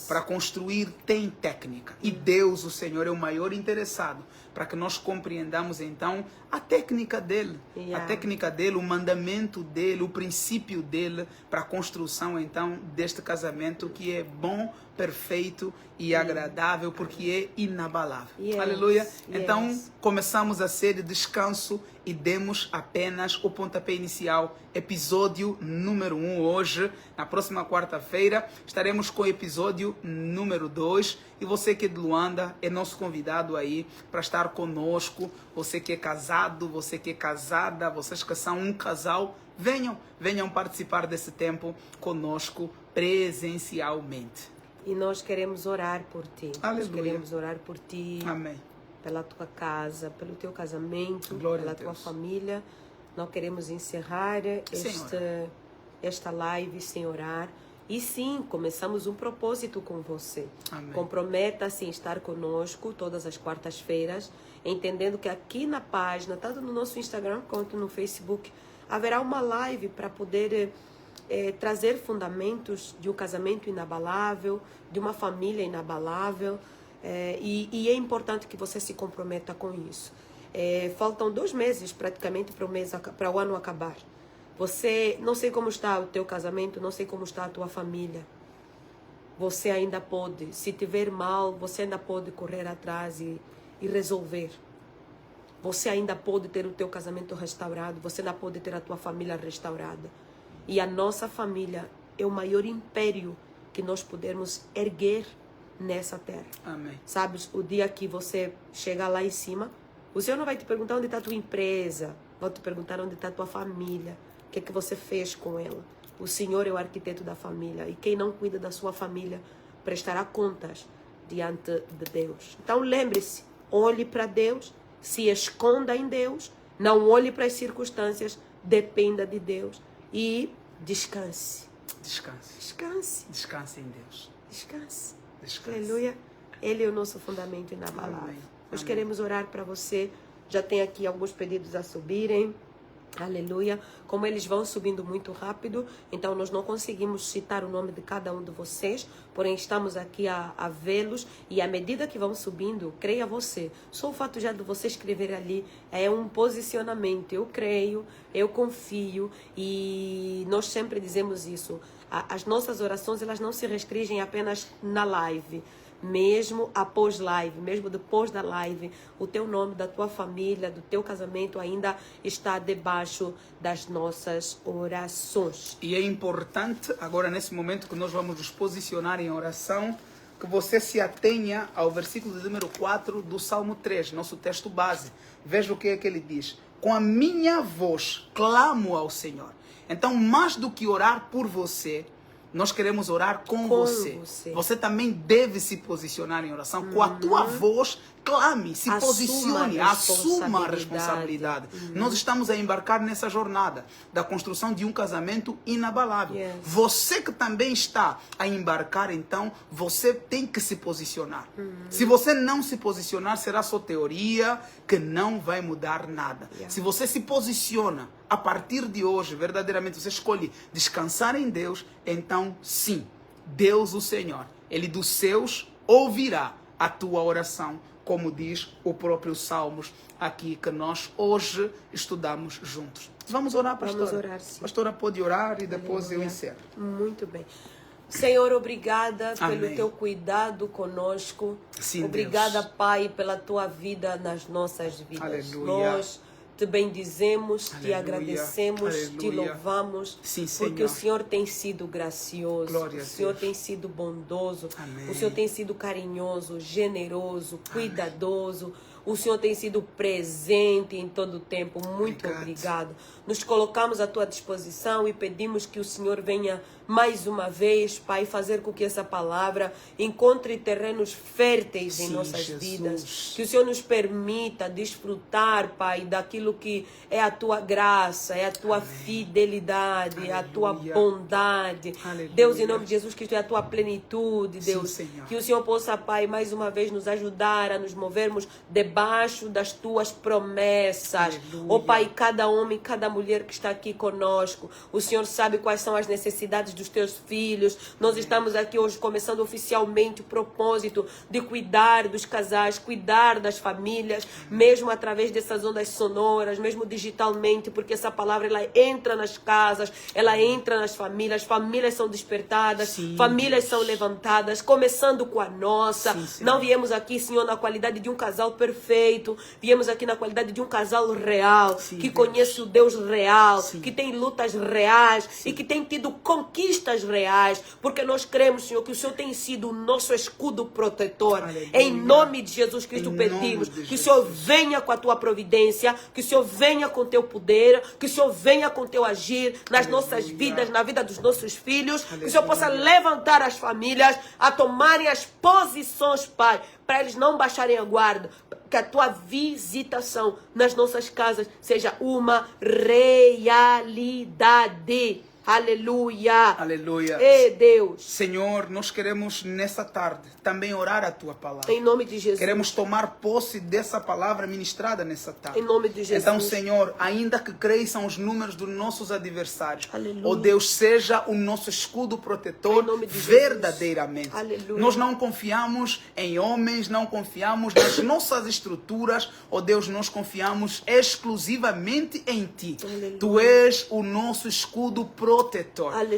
Para construir tem técnica. E Deus, o Senhor, é o maior interessado para que nós compreendamos então a técnica dele. A técnica dele, o mandamento dele, o princípio dele para a construção então deste casamento que é bom, perfeito e agradável, porque é inabalável. Aleluia. Então, começamos a série Descanso e demos apenas o pontapé inicial, episódio número 1 hoje. Na próxima quarta-feira estaremos com o episódio número 2. E você que é de Luanda é nosso convidado aí para estar conosco. Você que é casado, você que é casada, vocês que são um casal, venham participar desse tempo conosco presencialmente. E nós queremos orar por ti. Aleluia. Nós queremos orar por ti. Amém. Pela tua casa, pelo teu casamento, Glória pela tua família. Nós queremos encerrar esta live sem orar. E sim, começamos um propósito com você. Amém. Comprometa-se em estar conosco todas as quartas-feiras, entendendo que aqui na página, tanto no nosso Instagram quanto no Facebook, haverá uma live para poder trazer fundamentos de um casamento inabalável, de uma família inabalável, e é importante que você se comprometa com isso. Faltam 2 meses praticamente para o ano acabar. Você, não sei como está o teu casamento, não sei como está a tua família. Você ainda pode, se tiver mal, você ainda pode correr atrás e resolver. Você ainda pode ter o teu casamento restaurado, você ainda pode ter a tua família restaurada. E a nossa família é o maior império que nós podemos erguer nessa terra. Amém. Sabes, o dia que você chegar lá em cima, o Senhor não vai te perguntar onde está a tua empresa, vai te perguntar onde está a tua família, o que é que você fez com ela. O Senhor é o arquiteto da família e quem não cuida da sua família prestará contas diante de Deus. Então lembre-se, olhe para Deus, se esconda em Deus, não olhe para as circunstâncias, dependa de Deus. E descanse. Descanse. Descanse. Descanse em Deus. Descanse. Descanse. Aleluia. Ele é o nosso fundamento inabalável. Amém. Nós Amém. queremos orar para você. Já tem aqui alguns pedidos a subirem. Aleluia. Como eles vão subindo muito rápido, então nós não conseguimos citar o nome de cada um de vocês, porém estamos aqui a vê-los e à medida que vão subindo, creia você, só o fato já de você escrever ali é um posicionamento. Eu creio, eu confio e nós sempre dizemos isso. As nossas orações, elas não se restringem apenas na live. Mesmo após live, mesmo depois da live, o teu nome, da tua família, do teu casamento ainda está debaixo das nossas orações. E é importante, agora nesse momento que nós vamos nos posicionar em oração, que você se atenha ao versículo de número 4 do Salmo 3, nosso texto base. Veja o que é que ele diz. Com a minha voz clamo ao Senhor. Então, mais do que orar por você, nós queremos orar com você. Você também deve se posicionar em oração. Com a tua voz, clame, se posicione, assuma a responsabilidade. Nós estamos a embarcar nessa jornada da construção de um casamento inabalável. Você que também está a embarcar, então, você tem que se posicionar. Se você não se posicionar, será só teoria que não vai mudar nada. Se você se posiciona, a partir de hoje, verdadeiramente você escolhe descansar em Deus, então sim, Deus o Senhor, Ele dos seus ouvirá a tua oração, como diz o próprio Salmos aqui que nós hoje estudamos juntos. Vamos orar, pastora? Vamos orar, sim. Pastora pode orar e depois Aleluia. eu encerro. Muito bem. Senhor, obrigada Amém. pelo teu cuidado conosco. Sim, obrigada, Deus. Pai, pela tua vida nas nossas vidas. Aleluia. Nós te bendizemos, te Aleluia. agradecemos, te Aleluia. louvamos, Sim, porque Senhor. o Senhor tem sido gracioso, Glória a o Senhor Deus. tem sido bondoso, Amém. o Senhor tem sido carinhoso, generoso, cuidadoso. O Senhor tem sido presente em todo o tempo. Muito obrigado. Nos colocamos à tua disposição e pedimos que o Senhor venha mais uma vez, Pai, fazer com que essa palavra encontre terrenos férteis em nossas vidas. Que o Senhor nos permita desfrutar, Pai, daquilo que é a tua graça, é a tua fidelidade, é a tua bondade. Deus, em nome de Jesus Cristo, é a tua plenitude, Deus. Que o Senhor possa, Pai, mais uma vez nos ajudar a nos movermos debaixo das tuas promessas. Ó Pai, cada homem, cada mulher que está aqui conosco, o Senhor sabe quais são as necessidades dos teus filhos. Nós estamos aqui hoje começando oficialmente o propósito de cuidar dos casais, cuidar das famílias, mesmo através dessas ondas sonoras, mesmo digitalmente, porque essa palavra ela entra nas casas, ela entra nas famílias são despertadas, famílias são levantadas, começando com a nossa. Não viemos aqui, Senhor, na qualidade de um casal perfeito, viemos aqui na qualidade de um casal real, que conhece o Deus real, que tem lutas reais e que tem tido conquistas reais, porque nós cremos, Senhor, que o Senhor tem sido o nosso escudo protetor. Em nome de Jesus Cristo pedimos que o Senhor venha com a tua providência, que o Senhor venha com o teu poder, que o Senhor venha com o teu agir nas nossas vidas, na vida dos nossos filhos, que o Senhor possa levantar as famílias a tomarem as posições, Pai, para eles não baixarem a guarda, que a tua visitação nas nossas casas seja uma realidade. Aleluia. Aleluia. Deus. Senhor, nós queremos nessa tarde também orar a tua palavra. Em nome de Jesus. Queremos tomar posse dessa palavra ministrada nessa tarde. Em nome de Jesus. Então, Senhor, ainda que cresçam os números dos nossos adversários, aleluia, ó Deus, seja o nosso escudo protetor verdadeiramente. Aleluia. Nós não confiamos em homens, não confiamos nas nossas estruturas, ó Deus, nós confiamos exclusivamente em Ti. Aleluia. Tu és o nosso escudo protetor.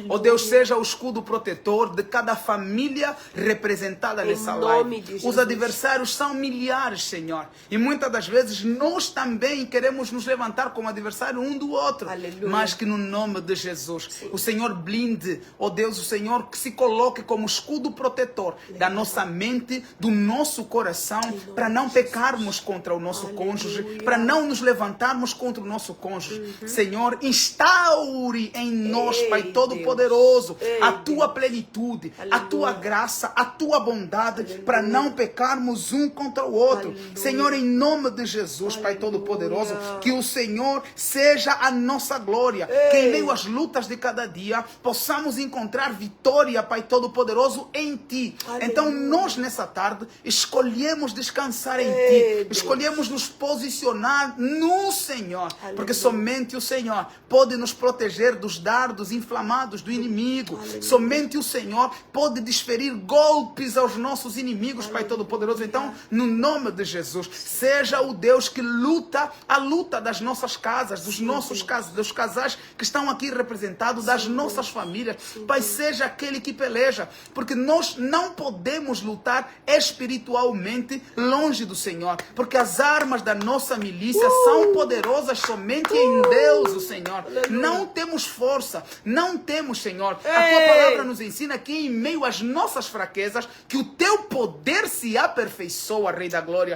Ó Deus, seja o escudo protetor de cada família representada nessa live. Os adversários são milhares, Senhor. E muitas das vezes nós também queremos nos levantar como adversário um do outro. Aleluia. Mas que no nome de Jesus, o Senhor blinde, ó Deus, o Senhor que se coloque como escudo protetor da nossa mente, do nosso coração, para não pecarmos contra o nosso cônjuge, para não nos levantarmos contra o nosso cônjuge. Senhor, instaure em nós, Pai Todo-Poderoso, a tua plenitude, a tua graça, a tua bondade, para não pecarmos um contra o outro. Aleluia. Senhor, em nome de Jesus, Pai Todo-Poderoso, que o Senhor seja a nossa glória, que em meio às lutas de cada dia possamos encontrar vitória, Pai Todo-Poderoso, em Ti. Aleluia. Então nós nessa tarde escolhemos descansar em Ti, escolhemos nos posicionar no Senhor, aleluia, porque somente o Senhor pode nos proteger dos dardos inflamados do inimigo. Aleluia. Somente o Senhor pode desferir golpes aos nossos inimigos, aleluia, Pai Todo-Poderoso. Então, no nome de Jesus, seja o Deus que luta a luta das nossas casas, dos nossos casas, dos casais que estão aqui representados, das nossas famílias. Pai, seja aquele que peleja, porque nós não podemos lutar espiritualmente longe do Senhor, porque as armas da nossa milícia são poderosas somente em Deus, o Senhor. Aleluia. Não temos força, não temos, Senhor. A tua palavra nos ensina que em meio às nossas fraquezas, que o teu poder se aperfeiçoa, Rei da Glória.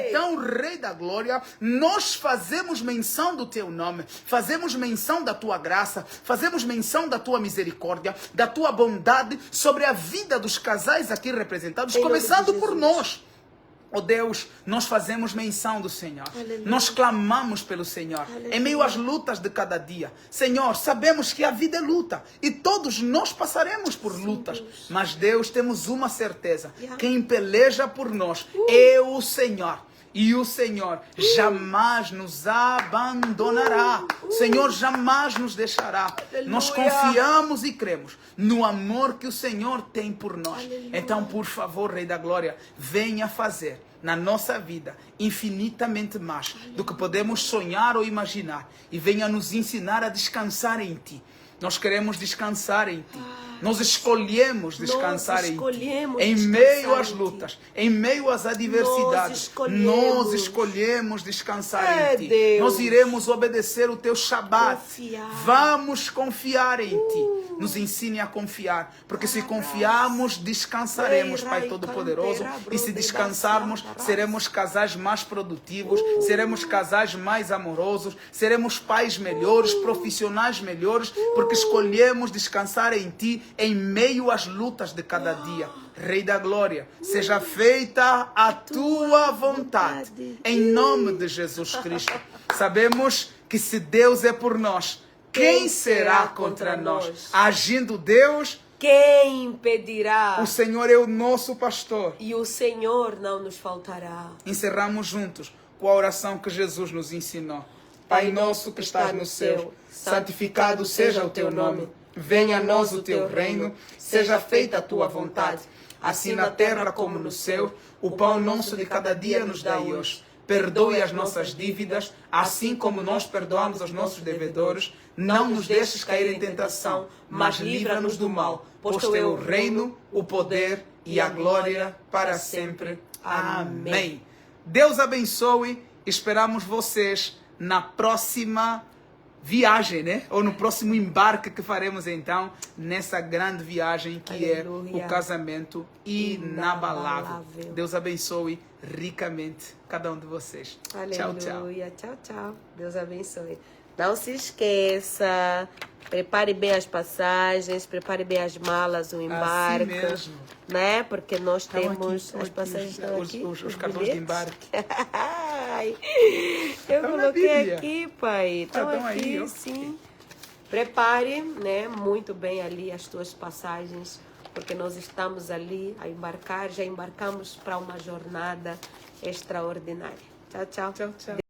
Então, Rei da Glória, nós fazemos menção do teu nome, fazemos menção da tua graça, fazemos menção da tua misericórdia, da tua bondade sobre a vida dos casais aqui representados, começando por nós. Oh Deus, nós fazemos menção do Senhor. Aleluia. Nós clamamos pelo Senhor. Aleluia. Em meio às lutas de cada dia. Senhor, sabemos que a vida é luta. E todos nós passaremos por lutas. Deus. Mas Deus, temos uma certeza. Quem peleja por nós é o Senhor. E o Senhor jamais nos abandonará. O Senhor jamais nos deixará. Aleluia. Nós confiamos e cremos no amor que o Senhor tem por nós. Aleluia. Então, por favor, Rei da Glória, venha fazer na nossa vida infinitamente mais do que podemos sonhar ou imaginar. E venha nos ensinar a descansar em Ti. Nós queremos descansar em Ti. Nós escolhemos descansar em meio às lutas, em meio às adversidades. Nós escolhemos descansar em Ti. Deus. Nós iremos obedecer o Teu Shabat. Confiar. Vamos confiar em Ti. Nos ensine a confiar, porque se confiarmos, descansaremos, Pai Todo-Poderoso. E se descansarmos, seremos casais mais produtivos, seremos casais mais amorosos, seremos pais melhores, profissionais melhores, porque escolhemos descansar em Ti em meio às lutas de cada dia. Rei da Glória, seja feita a Tua vontade, em nome de Jesus Cristo. Sabemos que se Deus é por nós, quem será contra nós? Agindo Deus, quem impedirá? O Senhor é o nosso pastor. E o Senhor não nos faltará. Encerramos juntos com a oração que Jesus nos ensinou. Pai nosso que estás no céu, santificado seja o Teu nome. Venha a nós o Teu reino, seja feita a Tua vontade, assim na terra como no céu. O pão nosso de cada dia nos dai hoje. Perdoe as nossas dívidas, assim como nós perdoamos aos nossos devedores. Não nos deixes cair em tentação, mas livra-nos do mal. Pois Teu é o reino, o poder e a glória para sempre. Amém. Deus abençoe. Esperamos vocês na próxima viagem, né? Ou no próximo embarque que faremos então nessa grande viagem que é o casamento inabalável. Deus abençoe ricamente cada um de vocês. Aleluia. Tchau, tchau. Deus abençoe. Não se esqueça, prepare bem as passagens, prepare bem as malas, o embarque. Assim mesmo. Né? Porque nós temos as passagens aqui. Os cartões de embarque. Eu coloquei aqui, pai. Estão aqui, aí, sim. Prepare, né, muito bem ali as tuas passagens, porque nós estamos ali a embarcar, já embarcamos para uma jornada extraordinária. Tchau, tchau. Tchau, tchau.